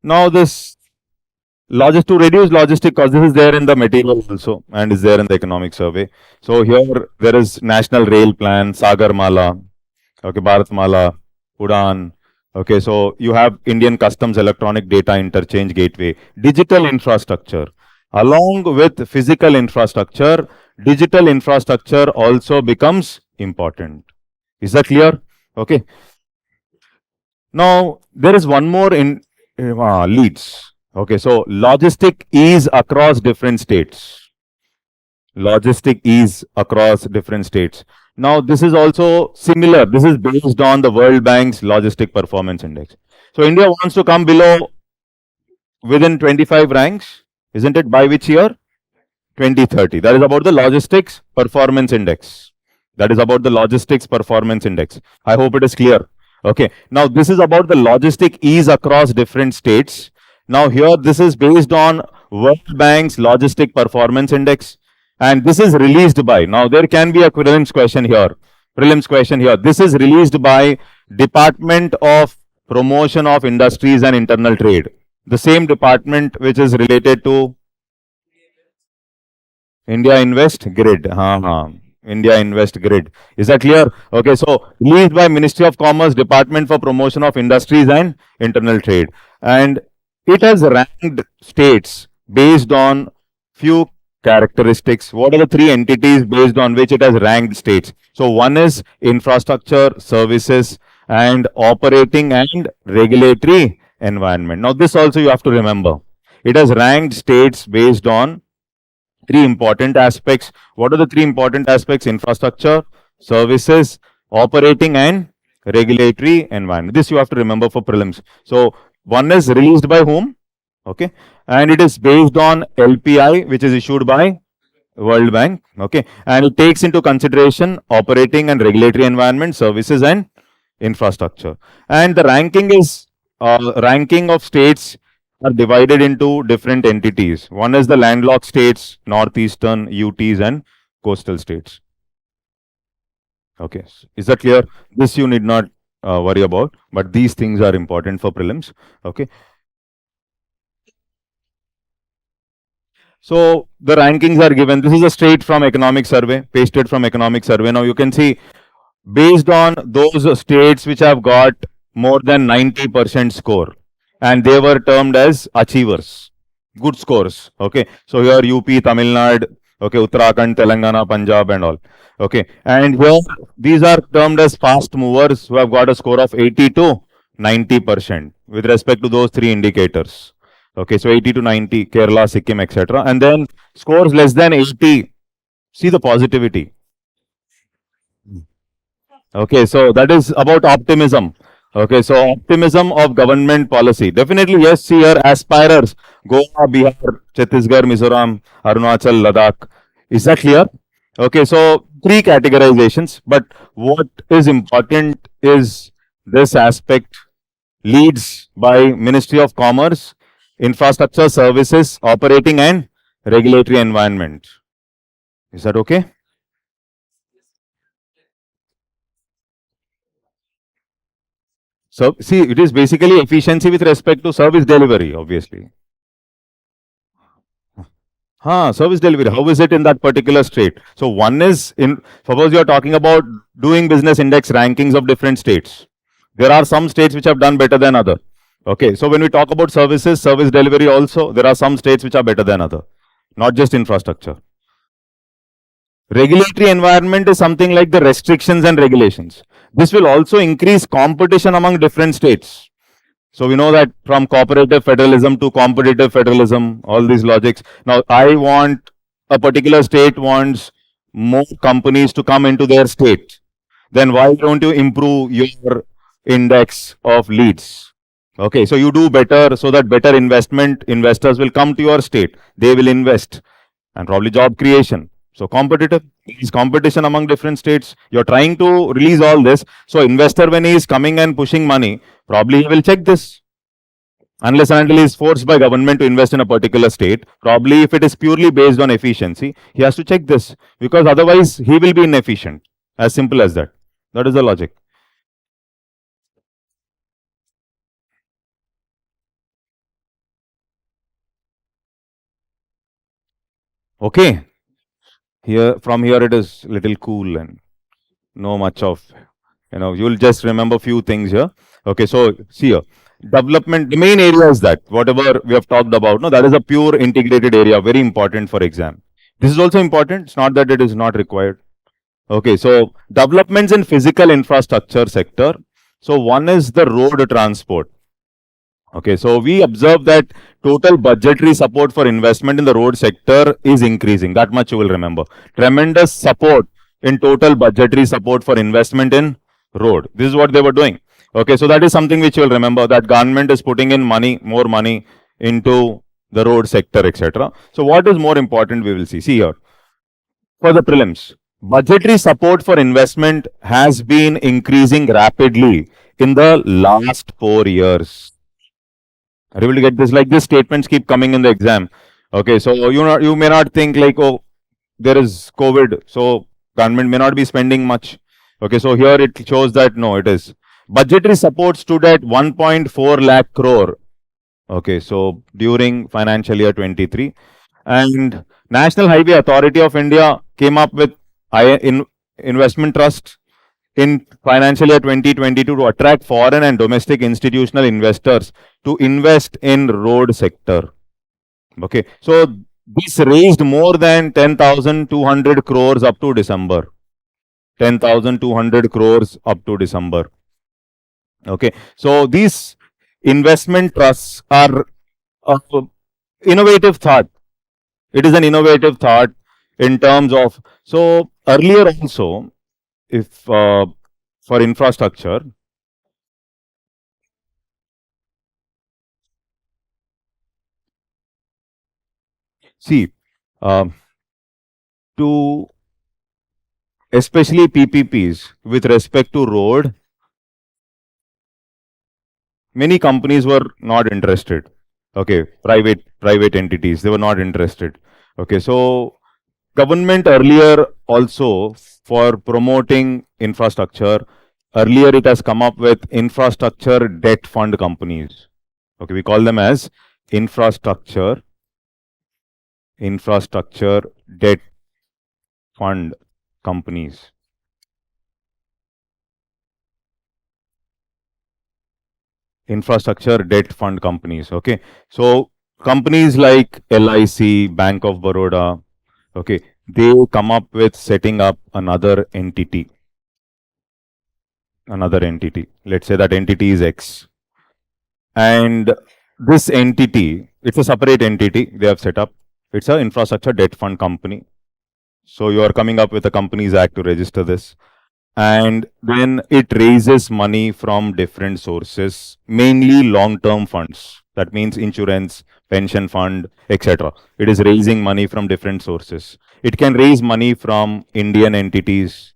Now this to reduce logistic cost, this is there in the material also and is there in the economic survey. So here there is National Rail Plan, Sagarmala, okay, Bharatmala, Udan. Okay, so you have Indian Customs Electronic Data Interchange Gateway, digital infrastructure. Along with physical infrastructure, digital infrastructure also becomes important. Is that clear? Okay. Now, there is one more in leads. Okay, so logistic ease across different states. Logistic ease across different states. Now, this is also similar. This is based on the World Bank's Logistic Performance Index. So, India wants to come below within 25 ranks, isn't it? By which year? 2030. That is about the Logistics Performance Index. That is about the Logistics Performance Index. I hope it is clear. Okay. Now, this is about the logistic ease across different states. Now, here this is based on World Bank's Logistic Performance Index. And this is released by, now there can be a prelims question here. This is released by Department of Promotion of Industries and Internal Trade. The same department which is related to India Invest Grid. India Invest Grid. Is that clear? Okay, so released by Ministry of Commerce, Department for Promotion of Industries and Internal Trade. And it has ranked states based on few characteristics. What are the three entities based on which it has ranked states? So one is infrastructure, services, and operating and regulatory environment. Now this also you have to remember. It has ranked states based on three important aspects. What are the three important aspects? Infrastructure, services, operating and regulatory environment. This you have to remember for prelims. So one is released by whom? Okay, and it is based on LPI, which is issued by World Bank. Okay, and it takes into consideration operating and regulatory environment, services, and infrastructure. And the ranking is ranking of states are divided into different entities. One is the landlocked states, northeastern, UTs, and coastal states. Okay, is that clear? This you need not worry about, but these things are important for prelims. Okay, so the rankings are given. This is a straight from economic survey, pasted from economic survey. Now you can see based on those states which have got more than 90% score, and they were termed as achievers, good scores. Okay, so here UP, Tamil Nadu, okay, Uttarakhand, Telangana, Punjab, and all. Okay, and here these are termed as fast movers who have got a score of 80 to 90% with respect to those three indicators. Okay, so 80 to 90, Kerala, Sikkim, etc. And then scores less than 80, see the positivity. Okay, so that is about optimism. Okay, so optimism of government policy. Definitely, yes, see here, aspirers, Goa, Bihar, Chhattisgarh, Mizoram, Arunachal, Ladakh. Is that clear? Okay, so three categorizations, but what is important is this aspect leads by Ministry of Commerce, Infrastructure Services, Operating and Regulatory Environment. Is that okay? So, see, it is basically efficiency with respect to service delivery, obviously. Service delivery. How is it in that particular state? So, one is in, suppose you are talking about doing business index rankings of different states. There are some states which have done better than other. Okay, so when we talk about services, service delivery also, there are some states which are better than other, not just infrastructure. Regulatory environment is something like the restrictions and regulations. This will also increase competition among different states. So we know that from cooperative federalism to competitive federalism, all these logics. Now I want a particular state wants more companies to come into their state. Then why don't you improve your index of leads? Okay, so you do better so that better investors will come to your state. They will invest and probably job creation. So competitive is competition among different states. You're trying to release all this. So investor when he is coming and pushing money, probably he will check this. Unless and until he is forced by government to invest in a particular state, probably if it is purely based on efficiency, he has to check this because otherwise he will be inefficient. As simple as that. That is the logic. Okay. Here from here it is little cool and no much of you'll just remember few things here. Okay, so see here. Development, the main area is that whatever we have talked about, no, that is a pure integrated area, very important for exam. This is also important. It's not that it is not required. Okay, so developments in physical infrastructure sector. So one is the road transport. Okay, so we observe that total budgetary support for investment in the road sector is increasing. That much you will remember. Tremendous support in total budgetary support for investment in road. This is what they were doing. Okay, so that is something which you will remember that government is putting in money, more money into the road sector, etc. So what is more important, we will see. See here, for the prelims, budgetary support for investment has been increasing rapidly in the last 4 years. Are you able to get this? Like, these statements keep coming in the exam. Okay, so you may not think like, oh, there is COVID, so government may not be spending much. Okay, so here it shows that no, it is. Budgetary support stood at 1.4 lakh crore. Okay, so during financial year 23, and National Highway Authority of India came up with investment trust in financial year 2022 to attract foreign and domestic institutional investors to invest in road sector. Okay, so this raised more than 10,200 crores up to December. 10,200 crores up to December. Okay, so these investment trusts are innovative thought. It is an innovative thought in terms of, so earlier also, if for infrastructure, see, to especially PPPs with respect to road, many companies were not interested. Okay, private entities, they were not interested. Okay, so government earlier also, for promoting infrastructure, earlier it has come up with infrastructure debt fund companies. Okay, we call them as infrastructure debt fund companies. Infrastructure debt fund companies. Okay, so companies like LIC, Bank of Baroda, okay, they come up with setting up another entity. Let's say that entity is X, and this entity, it's a separate entity they have set up. It's an infrastructure debt fund company. So you are coming up with a Companies Act to register this, and then it raises money from different sources, mainly long-term funds. That means insurance, pension fund, etc. It is raising money from different sources. It can raise money from Indian entities.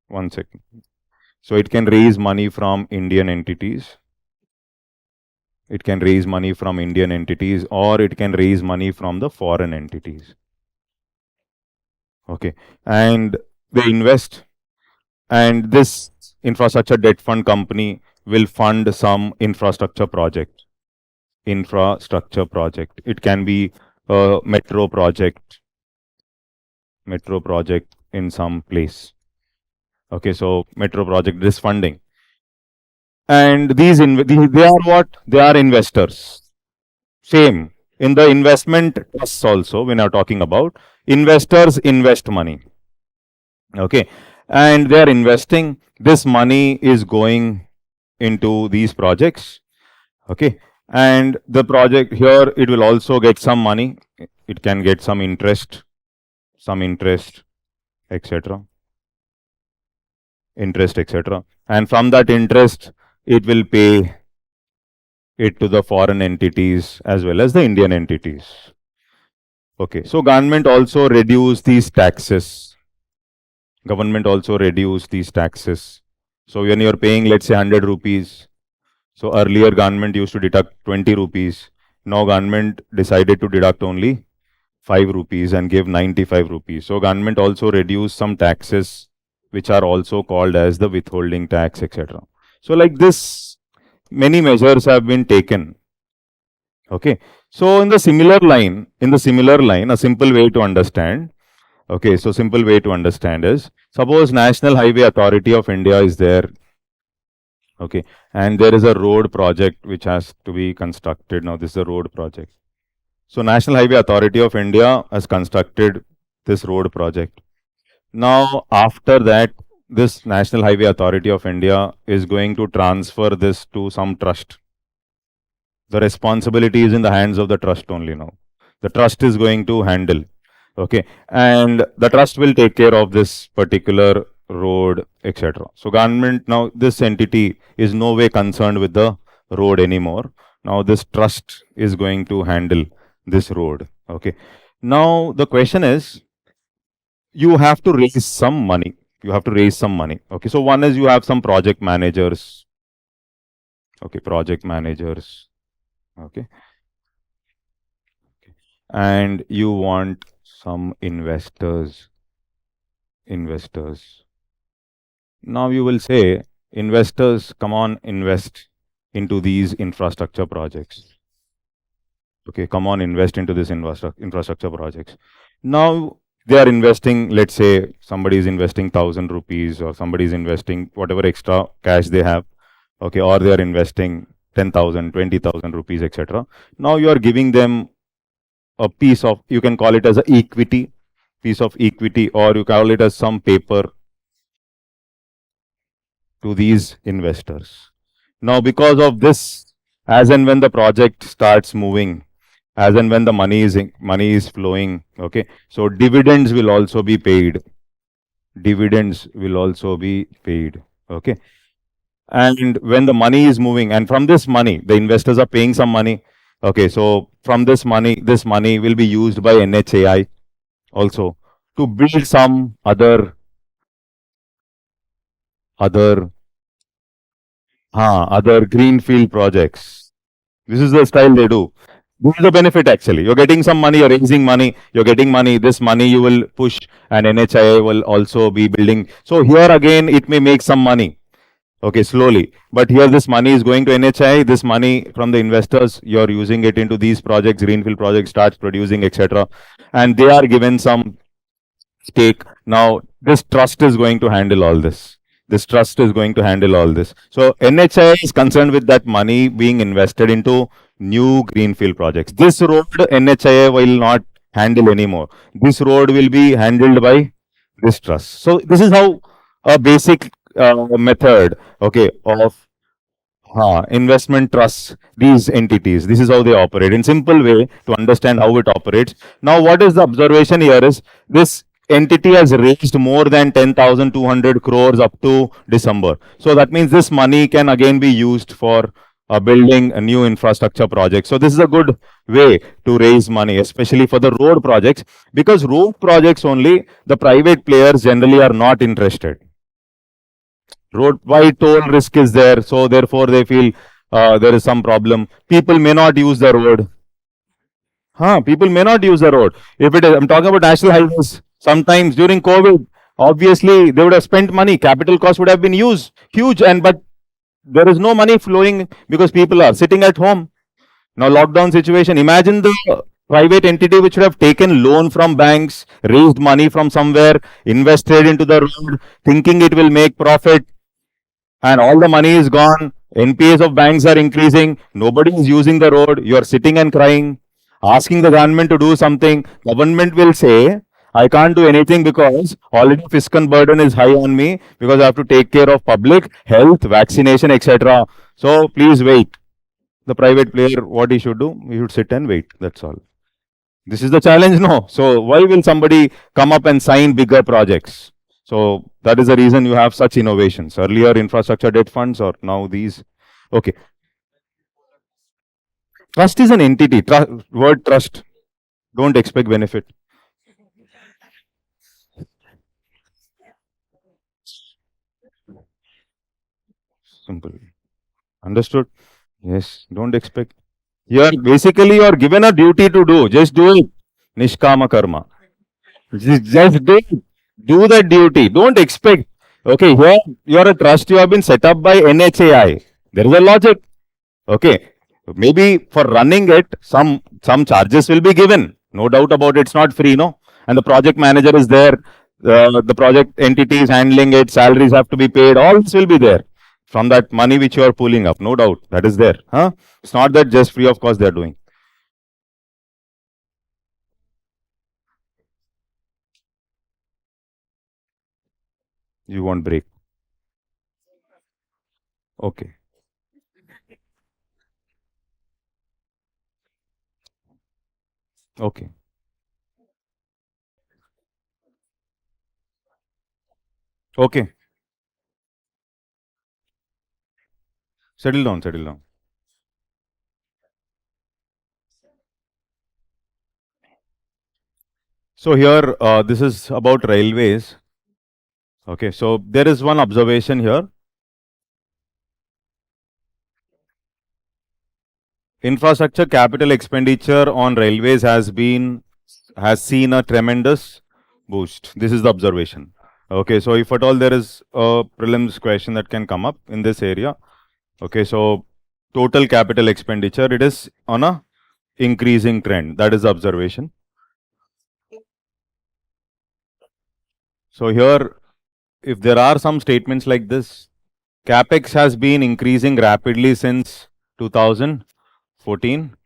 One second. So it can raise money from Indian entities. It can raise money from Indian entities, or it can raise money from the foreign entities. Okay, and they invest, and this infrastructure debt fund company will fund some infrastructure project. It can be a metro project in some place. Okay, so metro project is funding, and they are what? They are investors. Same in the investment trusts also. When I'm talking about investors, invest money. Okay, and they are investing. This money is going into these projects. Okay, and the project here, it will also get some money. It can get some interest, etc. And from that interest, it will pay it to the foreign entities as well as the Indian entities. Okay, so government also reduce these taxes. So when you're paying, let's say 100 rupees, so earlier government used to deduct 20 rupees. Now government decided to deduct only 5 rupees and give 95 rupees. So government also reduced some taxes, which are also called as the withholding tax, etc. So like this, many measures have been taken. Okay, so in the similar line, a simple way to understand. Okay, so simple way to understand is, suppose National Highway Authority of India is there. Okay, and there is a road project which has to be constructed. Now this is a road project. So National Highway Authority of India has constructed this road project. Now after that, this National Highway Authority of India is going to transfer this to some trust. The responsibility is in the hands of the trust only now. The trust is going to handle. Okay, and the trust will take care of this particular road, etc. So government, now this entity is no way concerned with the road anymore. Now this trust is going to handle this road. Okay, now the question is, you have to raise some money. Okay, so one is, you have some project managers. Okay, Okay, and you want some investors. Now you will say, investors, come on, invest into these infrastructure projects. Okay, come on, invest into this infrastructure projects. Now they are investing, let's say somebody is investing 1,000 rupees, or somebody is investing whatever extra cash they have. Okay, or they are investing 10,000, 20,000 rupees, etc. Now you are giving them a piece of, you can call it as a piece of equity, or you call it as some paper to these investors. Now, because of this, as and when the project starts moving, as and when the money is flowing, okay, so dividends will also be paid. dividends will also be paid. Okay. And when the money is moving, and from this money, the investors are paying some money. Okay. So from this money will be used by NHAI also to build some other other greenfield projects. This is the style they do. This is the benefit actually. You're getting some money, you're raising money, you're getting money. This money you will push, and NHI will also be building. So here again, it may make some money. Okay, slowly. But here this money is going to NHI. This money from the investors, you're using it into these projects, greenfield projects, starts producing, etc. And they are given some stake. Now, this trust is going to handle all this. This trust is going to handle all this. So, NHI is concerned with that money being invested into new greenfield projects. This road, NHI will not handle anymore. This road will be handled by this trust. So, this is how a basic method, okay, of investment trusts, these entities. This is how they operate. In simple way to understand how it operates. Now, what is the observation here is this entity has raised more than 10,200 crores up to December. So that means this money can again be used for building a new infrastructure project. So this is a good way to raise money, especially for the road projects, because road projects only the private players generally are not interested. Road wide toll risk is there, so therefore they feel there is some problem. People may not use the road. People may not use the road. If it is, I'm talking about national highways. Sometimes during COVID, obviously they would have spent money. Capital cost would have been used huge, and but there is no money flowing because people are sitting at home. Now lockdown situation. Imagine the private entity which would have taken loan from banks, raised money from somewhere, invested into the road, thinking it will make profit, and all the money is gone. NPAs of banks are increasing. Nobody is using the road. You are sitting and crying, asking the government to do something. Government will say, I can't do anything because already fiscal burden is high on me because I have to take care of public health, vaccination, etc. So please wait. The private player, what he should do? He should sit and wait. That's all. This is the challenge, no? So why will somebody come up and sign bigger projects? So that is the reason you have such innovations. Earlier infrastructure debt funds, or now these. Okay. Trust is an entity. Word trust. Don't expect benefit. Simple. Understood? Yes. Don't expect. You are given a duty to do. Just do it. Nishkama karma. Just do it. Do that duty. Don't expect. Okay, here you are a trust. You have been set up by NHAI. There is a logic. Okay, maybe for running it, some charges will be given. No doubt about it. It's not free, no. And the project manager is there. The project entity is handling it. Salaries have to be paid. All this will be there from that money which you are pulling up. No doubt that is there. It's not that just free of cost they are doing. You won't break. Okay. Okay. Okay. Settle down. Settle down. So here, this is about railways. Okay, so there is one observation here. Infrastructure capital expenditure on railways has seen a tremendous boost. This is the observation. Okay, so if at all there is a prelims question that can come up in this area. Okay, so total capital expenditure, it is on a increasing trend. That is the observation. So here, if there are some statements like this, capex has been increasing rapidly since 2014.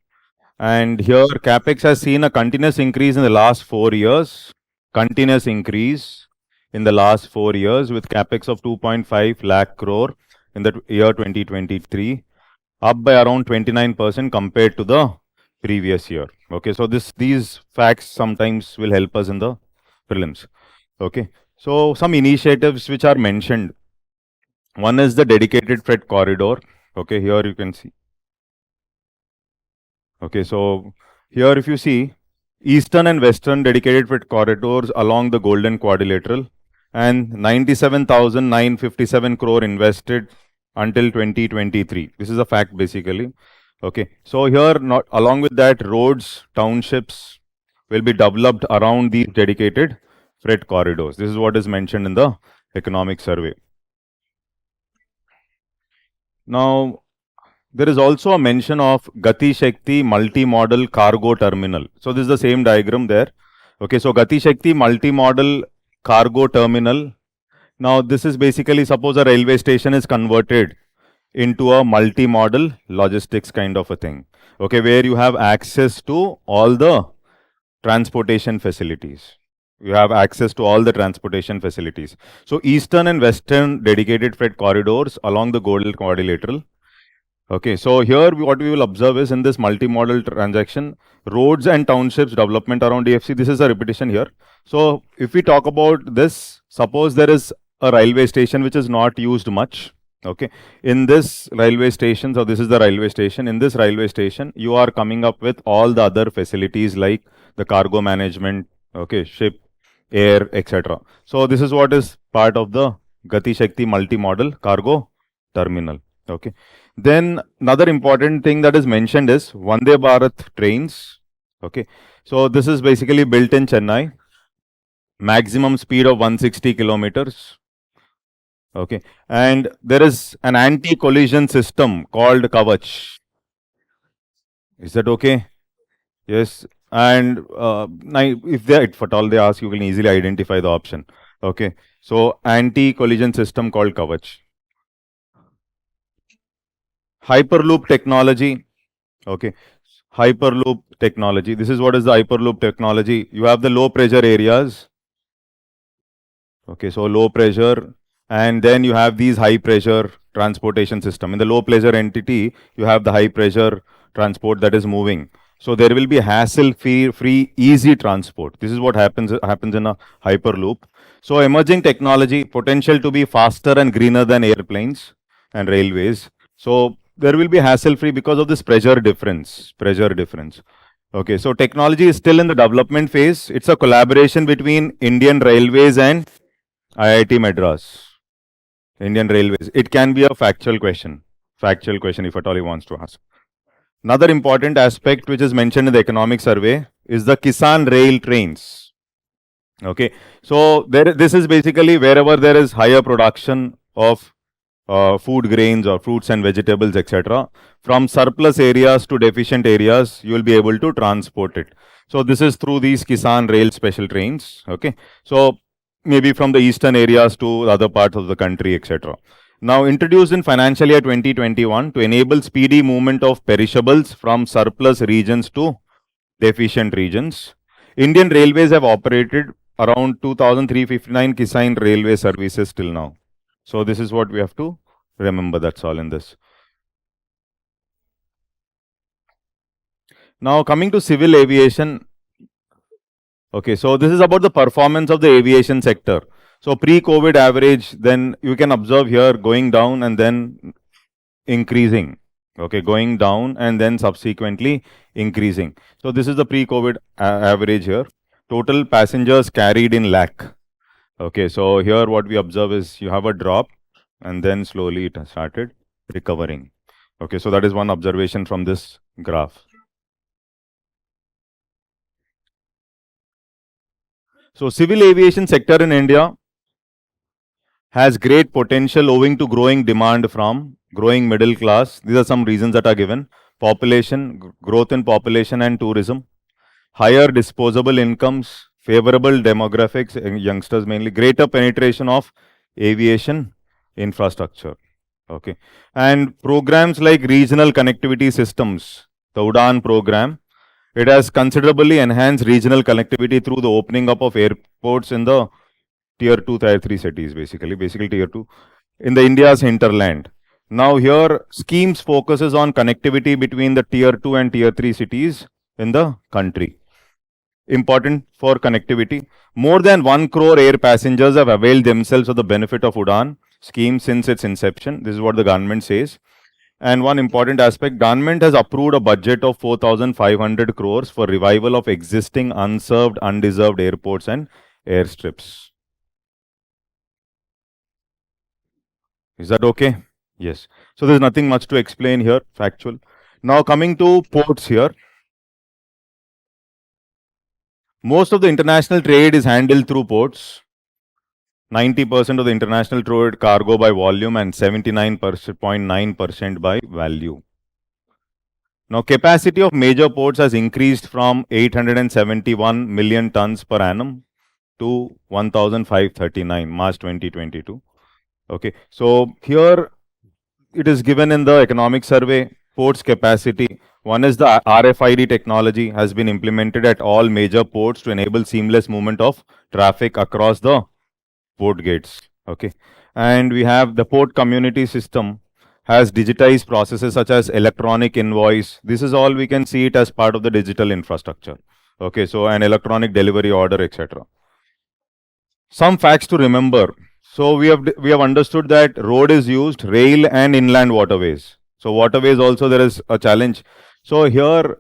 And here capex has seen a continuous increase in the last 4 years. Continuous increase in the last 4 years with capex of 2.5 lakh crore in the year 2023, up by around 29% compared to the previous year. Okay, so these facts sometimes will help us in the prelims. Okay, So some initiatives which are mentioned. One is the dedicated freight corridor. Okay, here you can see. Okay, so here if you see eastern and western dedicated freight corridors along the Golden Quadrilateral and 97,957 crore invested until 2023. This is a fact basically. Okay, so here not along with that roads, townships will be developed around these dedicated freight corridors. This is what is mentioned in the economic survey. Now, there is also a mention of Gati Shakti multi-modal cargo terminal. So this is the same diagram there. Okay, so Gati Shakti multi-modal cargo terminal. Now this is basically suppose a railway station is converted into a multi-modal logistics kind of a thing. Okay, where you have access to all the transportation facilities. You have access to all the transportation facilities. So eastern and western dedicated freight corridors along the Golden Quadrilateral. Okay, so here what we will observe is in this multimodal transaction, roads and townships development around DFC. This is a repetition here. So if we talk about this, suppose there is a railway station which is not used much. Okay, in this railway station, so this is the railway station. In this railway station, you are coming up with all the other facilities like the cargo management, okay, ship, air, etc. So this is what is part of the Gati Shakti multimodal cargo terminal. Okay. Then another important thing that is mentioned is Vande Bharat trains. Okay. So this is basically built in Chennai. Maximum speed of 160 kilometers. Okay. And there is an anti-collision system called Kavach. Is that okay? Yes. And if at all they ask, you can easily identify the option. Okay. So anti-collision system called Kavach. Hyperloop technology. Okay. Hyperloop technology. This is what is the Hyperloop technology. You have the low pressure areas. Okay, so low pressure, and then you have these high pressure transportation system. In the low pressure entity, you have the high pressure transport that is moving. So there will be hassle-free, easy transport. This is what happens in a Hyperloop. So emerging technology, potential to be faster and greener than airplanes and railways. So there will be hassle-free because of this pressure difference. Okay, so technology is still in the development phase. It's a collaboration between Indian Railways and IIT Madras. Indian Railways. It can be a factual question if at all he wants to ask. Another important aspect which is mentioned in the economic survey is the Kisan Rail trains. Okay, so this is basically wherever there is higher production of food grains or fruits and vegetables, etc. From surplus areas to deficient areas, you will be able to transport it. So this is through these Kisan Rail special trains. Okay, so maybe from the eastern areas to the other parts of the country, etc. Now introduced in financial year 2021 to enable speedy movement of perishables from surplus regions to deficient regions. Indian Railways have operated around 2,359 Kisan railway services till now. So this is what we have to remember. That's all in this. Now coming to civil aviation. Okay, so this is about the performance of the aviation sector. So pre-COVID average, then you can observe here going down and then increasing. Okay, going down and then subsequently increasing. So this is the pre-COVID average here. Total passengers carried in lakh. Okay, so here what we observe is you have a drop and then slowly it has started recovering. Okay, so that is one observation from this graph. So civil aviation sector in India has great potential owing to growing demand from growing middle class. These are some reasons that are given. Population, growth in population and tourism, higher disposable incomes, favorable demographics, youngsters mainly, greater penetration of aviation infrastructure. Okay. And programs like regional connectivity systems, the UDAN program, it has considerably enhanced regional connectivity through the opening up of airports in the tier 2, tier 3 cities, basically tier 2 in the India's hinterland. Now here schemes focuses on connectivity between the tier 2 and tier 3 cities in the country. important for connectivity. More than 1 crore air passengers have availed themselves of the benefit of Udan scheme since its inception. This is what the government says. And one important aspect, government has approved a budget of 4,500 crores for revival of existing unserved, undeserved airports and airstrips. Is that okay? Yes. So there's nothing much to explain here, factual. Now coming to ports here. Most of the international trade is handled through ports. 90% of the international trade cargo by volume and 79.9% by value. Now, capacity of major ports has increased from 871 million tons per annum to 1,539 March 2022. Okay, so here it is given in the economic survey. Ports capacity. One is the RFID technology has been implemented at all major ports to enable seamless movement of traffic across the port gates. Okay, and we have the port community system has digitized processes such as electronic invoice. This is all we can see it as part of the digital infrastructure. Okay, so an electronic delivery order, etc. Some facts to remember. So we have understood that road is used, rail and inland waterways. So waterways also there is a challenge. So here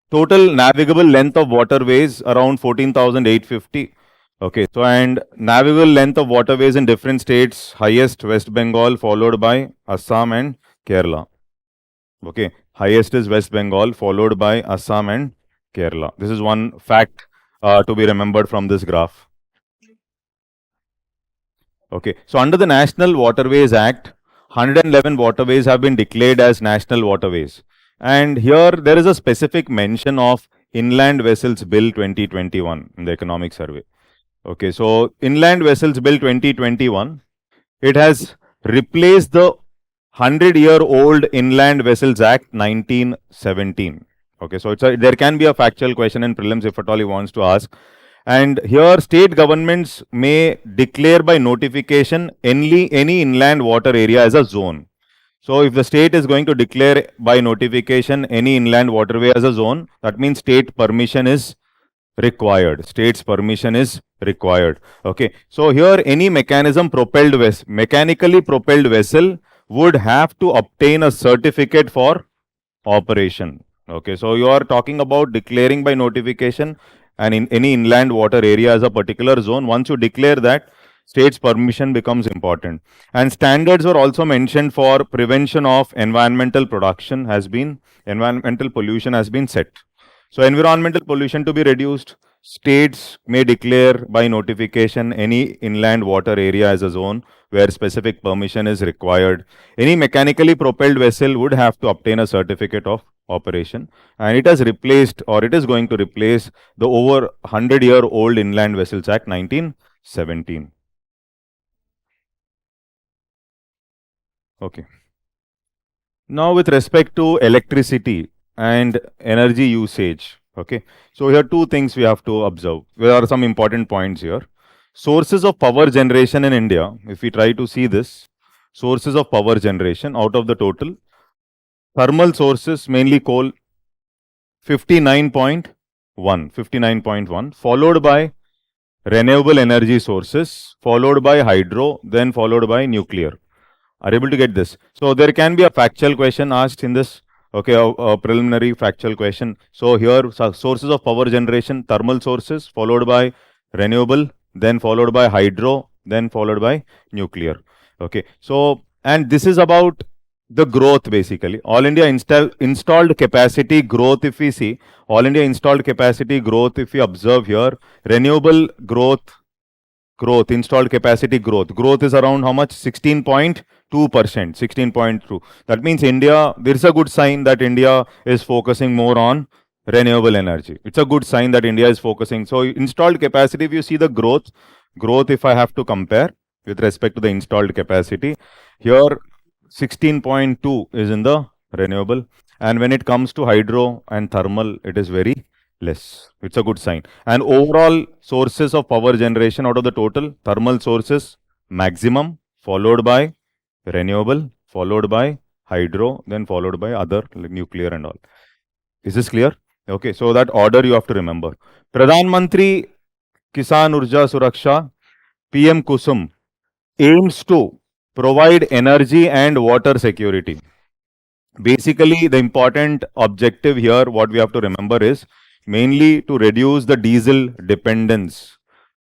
total navigable length of waterways around 14,850. Okay, so and navigable length of waterways in different states, highest West Bengal followed by Assam and Kerala. Okay, highest is West Bengal followed by Assam and Kerala. This is one fact to be remembered from this graph. Okay, so under the National Waterways Act, 111 waterways have been declared as national waterways. And here there is a specific mention of Inland Vessels Bill 2021 in the Economic Survey. Okay, so Inland Vessels Bill 2021, it has replaced the 100-year-old Inland Vessels Act 1917. Okay, so there can be a factual question in prelims if at all he wants to ask. And here state governments may declare by notification any inland water area as a zone. So if the state is going to declare by notification any inland waterway as a zone, that means state permission is required. State's permission is required. Okay. So here any mechanically propelled vessel would have to obtain a certificate for operation. Okay. So you are talking about declaring by notification and in any inland water area as a particular zone. Once you declare that, state's permission becomes important. And standards were also mentioned for prevention of environmental pollution has been set. So environmental pollution to be reduced, states may declare by notification any inland water area as a zone where specific permission is required. Any mechanically propelled vessel would have to obtain a certificate of operation, and it has replaced or it is going to replace the over 100-year-old Inland Vessels Act 1917. Okay. Now with respect to electricity and energy usage, okay. So here two things we have to observe. There are some important points here. Sources of power generation in India, if we try to see this, sources of power generation out of the total, thermal sources, mainly coal, 59.1, followed by renewable energy sources, followed by hydro, then followed by nuclear. Are able to get this? So there can be a factual question asked in this. Okay, a preliminary factual question. So here sources of power generation, thermal sources, followed by renewable, then followed by hydro, then followed by nuclear. Okay, so and this is about the growth basically. All India installed capacity growth, if we see, All India installed capacity growth, if we observe here, renewable growth, installed capacity growth is around how much? 16.2%, 16.2. That means India, there is a good sign that India is focusing more on renewable energy. It's a good sign that India is focusing. So installed capacity, if you see the growth if I have to compare with respect to the installed capacity, here 16.2 is in the renewable, and when it comes to hydro and thermal, it is very less. It's a good sign. And overall sources of power generation out of the total, thermal sources maximum, followed by renewable, followed by hydro, then followed by other like nuclear and all. Is this clear? Okay, so that order you have to remember. Pradhan Mantri Kisan Urja Suraksha, PM Kusum, aims to provide energy and water security. Basically, the important objective here, what we have to remember is mainly to reduce the diesel dependence.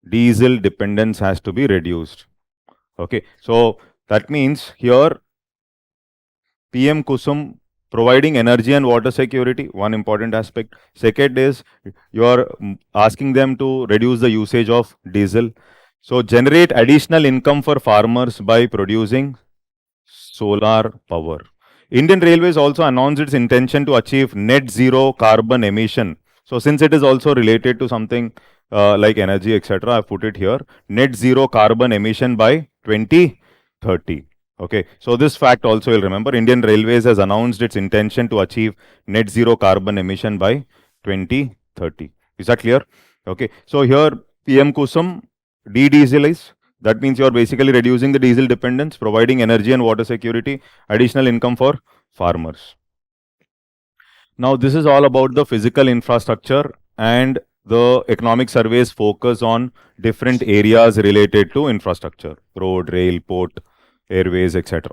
Diesel dependence has to be reduced. Okay, so that means here PM Kusum providing energy and water security, one important aspect. Second is you are asking them to reduce the usage of diesel. So generate additional income for farmers by producing solar power. Indian Railways also announced its intention to achieve net zero carbon emission. So since it is also related to something like energy, etc., I put it here. Net zero carbon emission by 2030. Okay, so this fact also you'll remember. Indian Railways has announced its intention to achieve net zero carbon emission by 2030. Is that clear? Okay, so here PM Kusum de-dieselize. That means you are basically reducing the diesel dependence, providing energy and water security, additional income for farmers. Now, this is all about the physical infrastructure, and the economic surveys focus on different areas related to infrastructure, road, rail, port, airways, etc.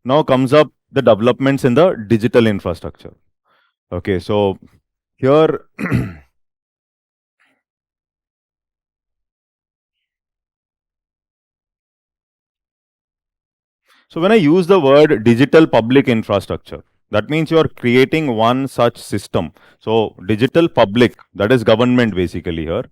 Now comes up the developments in the digital infrastructure. Okay, so here so when I use the word digital public infrastructure, that means you are creating one such system. So digital public, that is government basically here.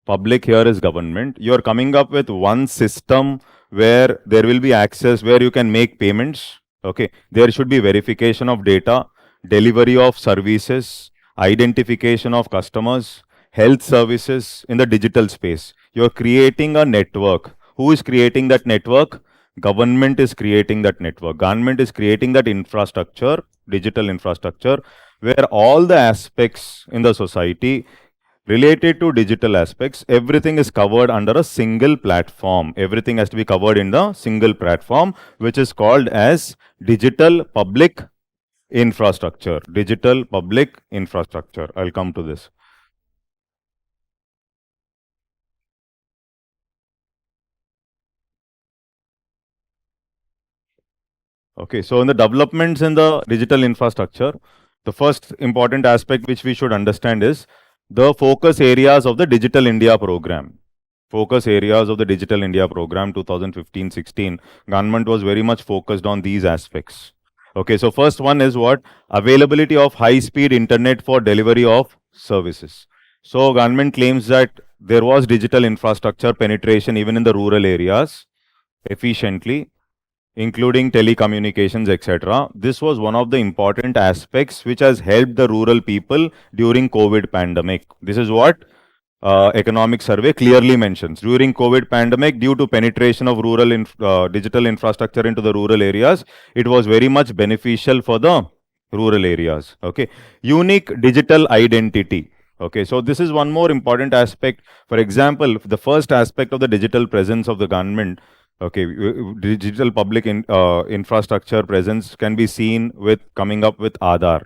Public here is government. You are coming up with one system where there will be access, where you can make payments. Okay, there should be verification of data, delivery of services, identification of customers, health services in the digital space. You are creating a network. Who is creating that network? Government is creating that network. Government is creating that infrastructure, digital infrastructure, where all the aspects in the society related to digital aspects, everything is covered under a single platform. Everything has to be covered in the single platform, which is called as digital public infrastructure. Digital public infrastructure. I'll come to this. Okay, so in the developments in the digital infrastructure, the first important aspect which we should understand is the focus areas of the Digital India program. Focus areas of the Digital India program 2015-16, government was very much focused on these aspects. Okay, so first one is what? Availability of high-speed internet for delivery of services. So government claims that there was digital infrastructure penetration even in the rural areas efficiently, including telecommunications, etc. This was one of the important aspects which has helped the rural people during COVID pandemic. This is what economic survey clearly mentions. During COVID pandemic, due to penetration of digital infrastructure into the rural areas, it was very much beneficial for the rural areas. Okay, unique digital identity. Okay, so this is one more important aspect. For example, the first aspect of the digital presence of the government. Okay, digital public infrastructure presence can be seen with coming up with Aadhaar,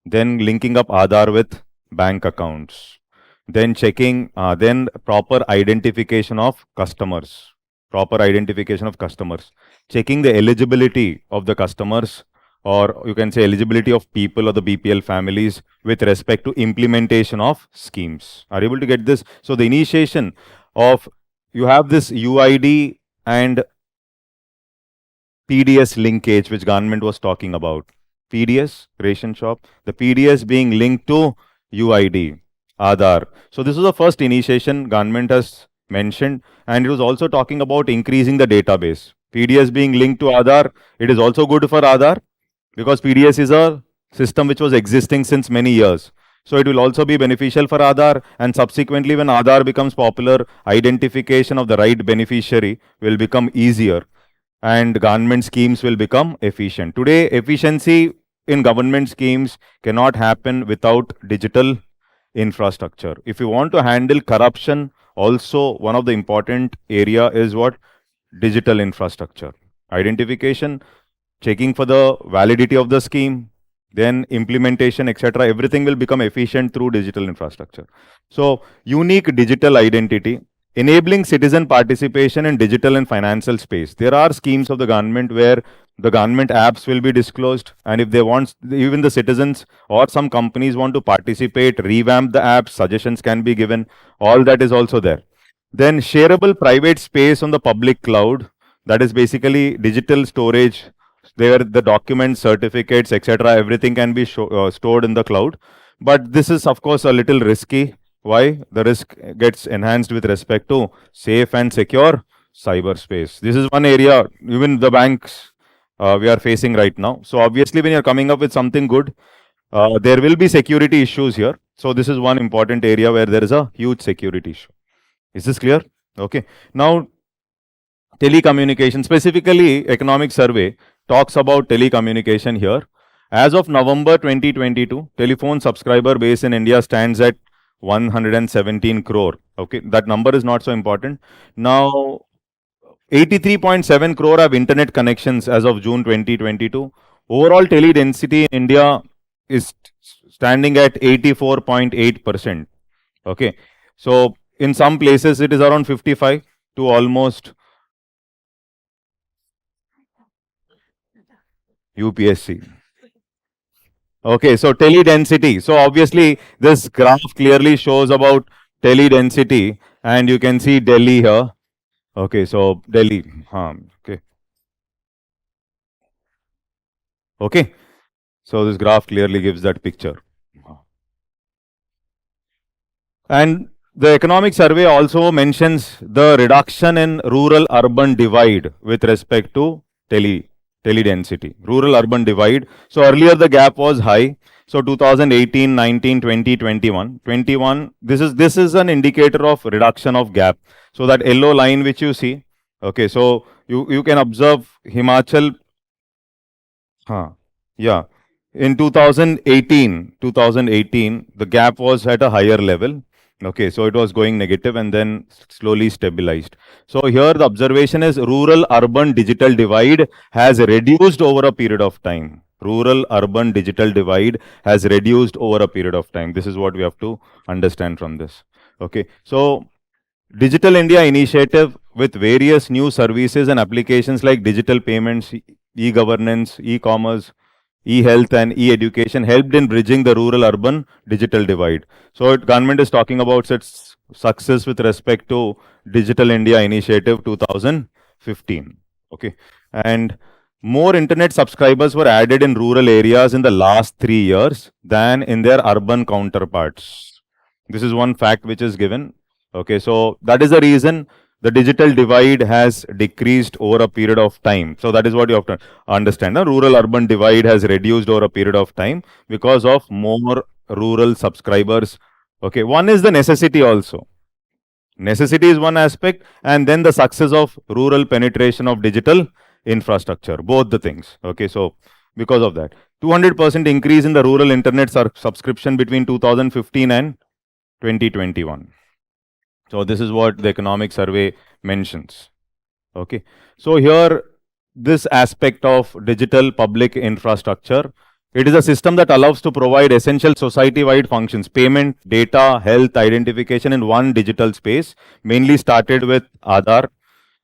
then linking up Aadhaar with bank accounts, then checking, then proper identification of customers, checking the eligibility of the customers, or you can say eligibility of people or the BPL families with respect to implementation of schemes. Are you able to get this? So the initiation of, you have this UID and PDS linkage which government was talking about. PDS, ration shop, the PDS being linked to UID, Aadhaar. So this is the first initiation government has mentioned, and it was also talking about increasing the database. PDS being linked to Aadhaar, it is also good for Aadhaar because PDS is a system which was existing since many years. So it will also be beneficial for Aadhaar, and subsequently when Aadhaar becomes popular, identification of the right beneficiary will become easier and government schemes will become efficient. Today, efficiency in government schemes cannot happen without digital infrastructure. If you want to handle corruption, also one of the important area is what? Digital infrastructure. Identification, checking for the validity of the scheme, then implementation, etc. Everything will become efficient through digital infrastructure. So, unique digital identity, enabling citizen participation in digital and financial space. There are schemes of the government where the government apps will be disclosed, and if they want, even the citizens or some companies want to participate, revamp the apps, suggestions can be given. All that is also there. Then shareable private space on the public cloud, that is basically digital storage. There the documents, certificates, etc. Everything can be stored in the cloud. But this is of course a little risky. Why? The risk gets enhanced with respect to safe and secure cyberspace. This is one area even the banks we are facing right now. So obviously when you're coming up with something good, there will be security issues here. So this is one important area where there is a huge security issue. Is this clear? Okay. Now, telecommunication, specifically economic survey talks about telecommunication here. As of November 2022, telephone subscriber base in India stands at 117 crore. Okay, that number is not so important. Now, 83.7 crore have internet connections as of June 2022. Overall tele density in India is standing at 84.8%. Okay, so in some places it is around 55 to almost UPSC. Okay, so tele density. So obviously this graph clearly shows about tele density, and you can see Delhi here. Okay, so Delhi. Okay. Okay. So this graph clearly gives that picture. And the economic survey also mentions the reduction in rural urban divide with respect to tele density, rural urban divide. So earlier the gap was high. So 2018, 19, 20, 21, 21. This is an indicator of reduction of gap. So that yellow line which you see, okay. So you can observe Himachal. Yeah. In 2018, the gap was at a higher level. Okay, so it was going negative and then slowly stabilized. So here the observation is rural urban digital divide has reduced over a period of time. Rural urban digital divide has reduced over a period of time. This is what we have to understand from this. Okay, so Digital India initiative with various new services and applications like digital payments, e-governance, e-commerce, e-health and e-education helped in bridging the rural-urban digital divide. So, government is talking about its success with respect to Digital India Initiative 2015. Okay, and more internet subscribers were added in rural areas in the last 3 years than in their urban counterparts. This is one fact which is given. Okay, so that is the reason the digital divide has decreased over a period of time. So that is what you have to understand. The rural-urban divide has reduced over a period of time because of more rural subscribers. Okay, one is the necessity also. Necessity is one aspect, and then the success of rural penetration of digital infrastructure, both the things. Okay, so because of that, 200% increase in the rural internet subscription between 2015 and 2021. So this is what the economic survey mentions. Okay. So here, this aspect of digital public infrastructure, it is a system that allows to provide essential society-wide functions, payment, data, health, identification in one digital space, mainly started with Aadhaar.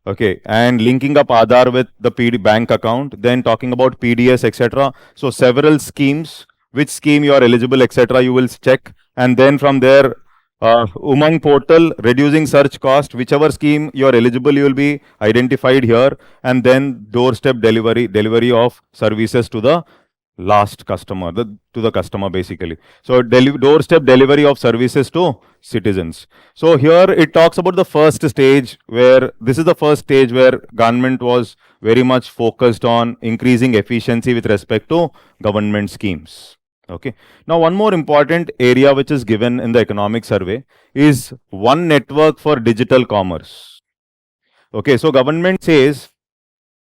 Okay, and linking up Aadhaar with the bank account, then talking about PDS, etc. So several schemes, which scheme you are eligible, etc. You will check, and then from there, Umang portal, reducing search cost, whichever scheme you are eligible, you will be identified here, and then doorstep delivery of services to the last customer, to the customer basically. So doorstep delivery of services to citizens. So here it talks about the first stage, where this is the first stage where government was very much focused on increasing efficiency with respect to government schemes. Okay. Now, one more important area which is given in the economic survey is one network for digital commerce. Okay. So, government says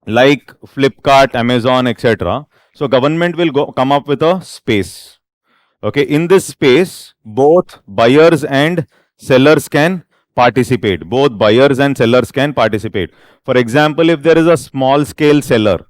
like Flipkart, Amazon, etc. So, government will come up with a space. Okay. In this space, both buyers and sellers can participate. Both buyers and sellers can participate. For example, if there is a small scale seller,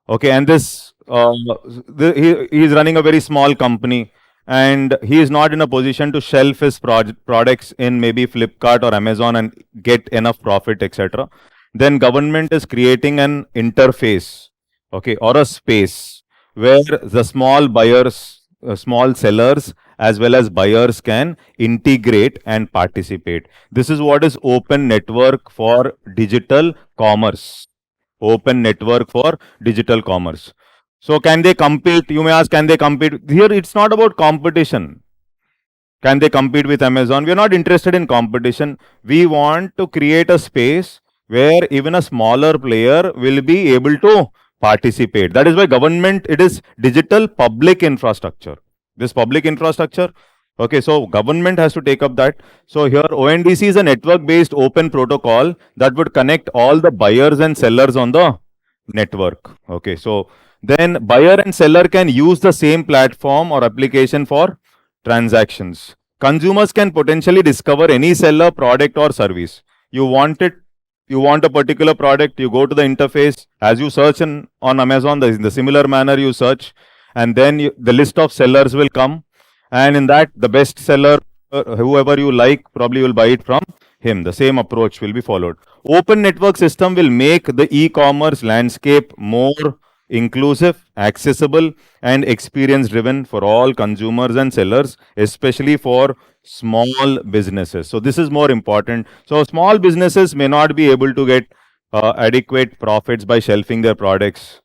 okay, and this he is running a very small company and he is not in a position to shelf his products in maybe Flipkart or Amazon and get enough profit, etc. Then government is creating an interface, okay, or a space where the small buyers, small sellers, as well as buyers can integrate and participate. This is what is open network for digital commerce. Open network for digital commerce. So can they compete? You may ask, can they compete? Here it's not about competition. Can they compete with Amazon? We are not interested in competition. We want to create a space where even a smaller player will be able to participate. That is why government, it is digital public infrastructure. This public infrastructure, okay, so government has to take up that. So here ONDC is a network-based open protocol that would connect all the buyers and sellers on the network. Okay, so then buyer and seller can use the same platform or application for transactions. Consumers can potentially discover any seller, product or service. You want it, you want a particular product, you go to the interface. As you search on Amazon, in the similar manner you search, and then the list of sellers will come. And in that, the best seller, whoever you like, probably will buy it from him. The same approach will be followed. Open network system will make the e-commerce landscape more inclusive, accessible, and experience driven for all consumers and sellers, especially for small businesses. So this is more important. So small businesses may not be able to get adequate profits by shelving their products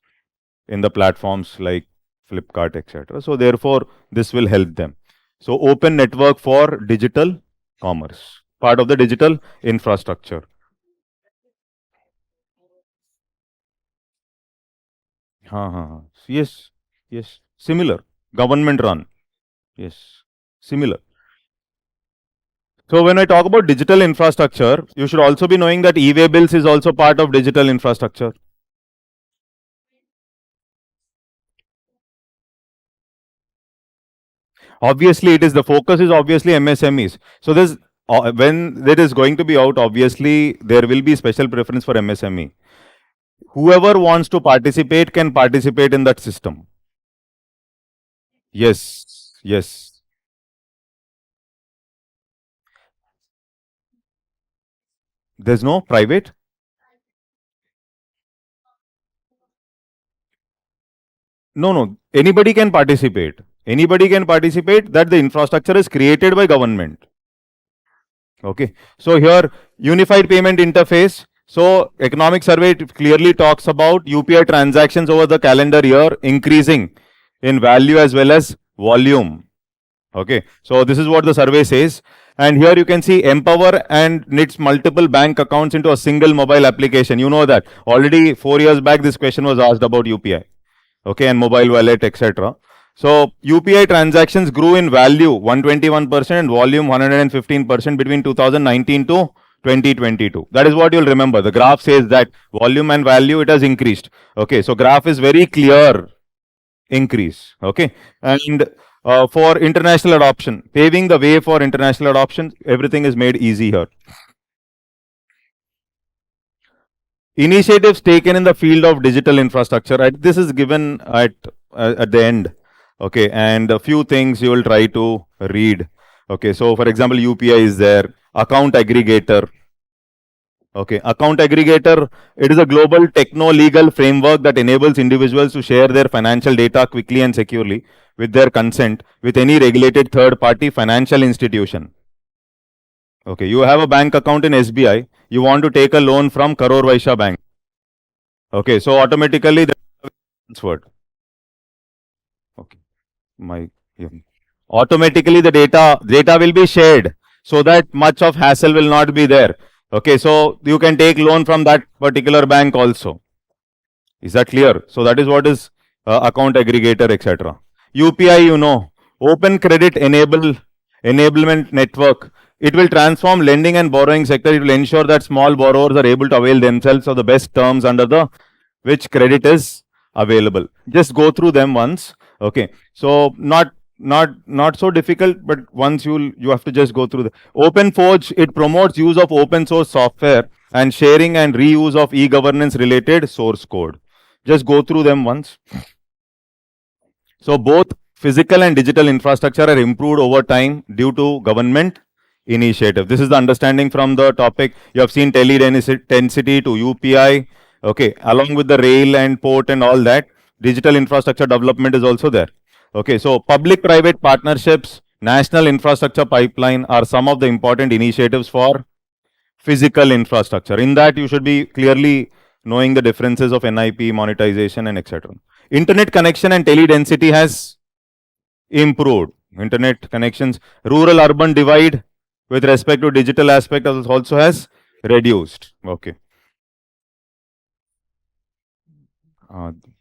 in the platforms like Flipkart, etc. So therefore, this will help them. So open network for digital commerce, part of the digital infrastructure. Yes, yes, similar. Government run. Yes, similar. So when I talk about digital infrastructure, you should also be knowing that e-way bills is also part of digital infrastructure. Obviously, it is the focus is obviously MSMEs. So this when it is going to be out, obviously there will be special preference for MSME. Whoever wants to participate can participate in that system. Yes, yes. There's no private. No, no. Anybody can participate. Anybody can participate. That the infrastructure is created by government. Okay. So here, unified payment interface. So economic survey clearly talks about UPI transactions over the calendar year increasing in value as well as volume. Okay. So this is what the survey says. And here you can see Empower and knits multiple bank accounts into a single mobile application. You know that already 4 years back this question was asked about UPI. Okay, and mobile wallet, etc. So UPI transactions grew in value 121% and volume 115% between 2019 to 2022. That is what you'll remember. The graph says that volume and value, it has increased. Okay, so graph is very clear increase. Okay, and for international adoption, paving the way for international adoption, everything is made easy here. Initiatives taken in the field of digital infrastructure. This is given at the end. Okay, and a few things you will try to read. Okay, so for example, UPI is there, account aggregator. Okay, account aggregator, it is a global techno-legal framework that enables individuals to share their financial data quickly and securely with their consent with any regulated third-party financial institution. Okay, you have a bank account in SBI, you want to take a loan from Karor Vaishya Bank. Okay, so automatically the transferred. Okay, automatically the data will be shared so that much of hassle will not be there. Okay, so you can take loan from that particular bank also. Is that clear? So that is what is account aggregator, etc. UPI, you know, open credit enablement network. It will transform lending and borrowing sector. It will ensure that small borrowers are able to avail themselves of the best terms under the which credit is available. Just go through them once. Okay, so not so difficult, but once you have to just go through the OpenForge. It promotes use of open source software and sharing and reuse of e-governance related source code. Just go through them once. So both physical and digital infrastructure are improved over time due to government initiative. This is the understanding from the topic. You have seen tele-density to UPI. Okay, along with the rail and port and all that, digital infrastructure development is also there. Okay, so public-private partnerships, national infrastructure pipeline are some of the important initiatives for physical infrastructure. In that, you should be clearly knowing the differences of NIP, monetization, and etc. Internet connection and tele-density has improved. Internet connections, rural-urban divide with respect to digital aspect also has reduced. Okay.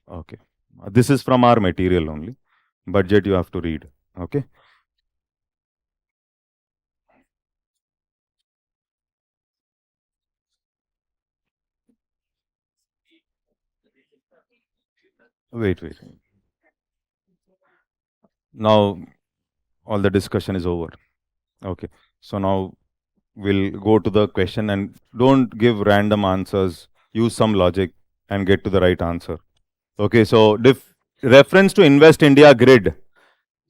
Okay. This is from our material only. Budget you have to read. Okay. Wait. Now all the discussion is over. Okay. So now we'll go to the question and don't give random answers. Use some logic and get to the right answer. Okay. So reference to Invest India Grid.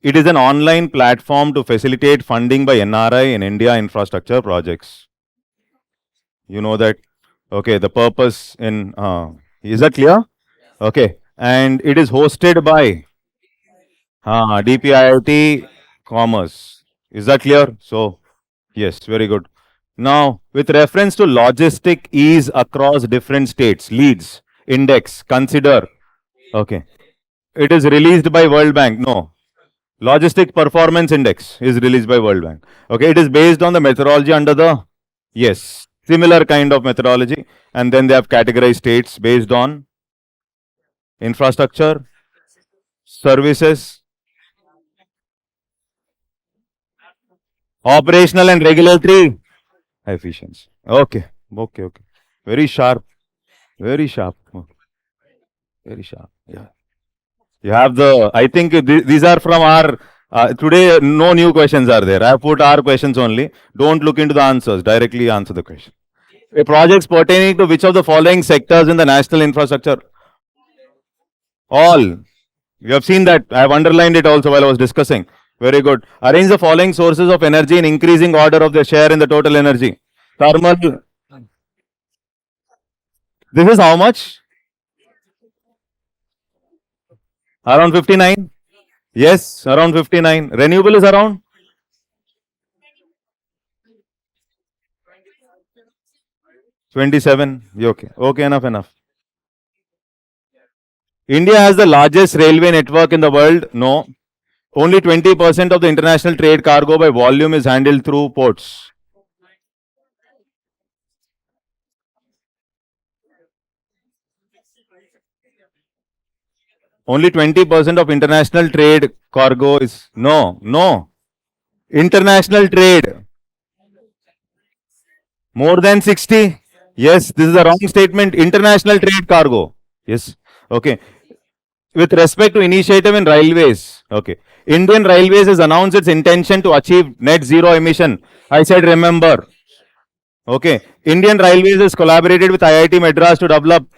It is an online platform to facilitate funding by NRI in India infrastructure projects. You know that. Okay. The purpose in is that clear? Okay. And it is hosted by DPIIT Commerce. Is that clear? So, yes, very good. Now, with reference to logistic ease across different states, leads, index, consider. Okay. It is released by World Bank. No. Logistic Performance Index is released by World Bank. Okay. It is based on the methodology under the, yes, similar kind of methodology. And then they have categorized states based on infrastructure, services, operational and regulatory efficiency. Okay. Very sharp. Very sharp. Very sharp. Yeah. You have the, I think these are from our, today no new questions are there. I have put our questions only. Don't look into the answers. Directly answer the question. Projects pertaining to which of the following sectors in the national infrastructure? All. You have seen that. I have underlined it also while I was discussing. Very good. Arrange the following sources of energy in increasing order of their share in the total energy. Thermal. This is how much? Around 59? Yes, around 59. Renewable is around? 27. Okay. Okay, enough. India has the largest railway network in the world. No. Only 20% of the international trade cargo by volume is handled through ports. Only 20% of international trade cargo is. No. International trade. More than 60. Yes, this is a wrong statement. International trade cargo. Yes. Okay. With respect to initiative in railways. Okay. Indian Railways has announced its intention to achieve net zero emission. I said remember. Okay. Indian Railways has collaborated with IIT Madras to develop.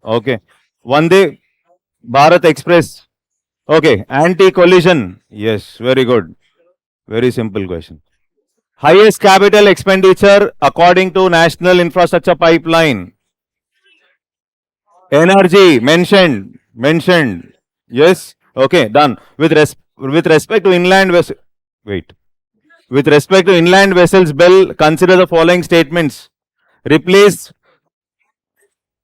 Okay. Vande Bharat Express. Okay. Anti-collision. Yes. Very good. Very simple question. Highest capital expenditure according to National Infrastructure Pipeline. Energy mentioned. Yes. Okay. Done. With respect to inland vessels. Wait. With respect to inland vessels bill, consider the following statements. Replace.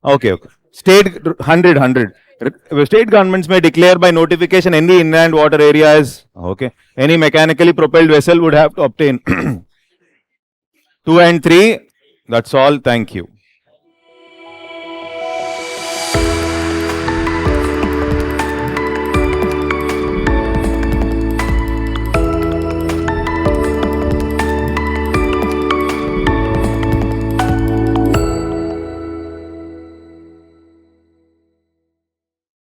Okay. State 100. State governments may declare by notification any inland water area as okay. Any mechanically propelled vessel would have to obtain 2 and 3. That's all. Thank you.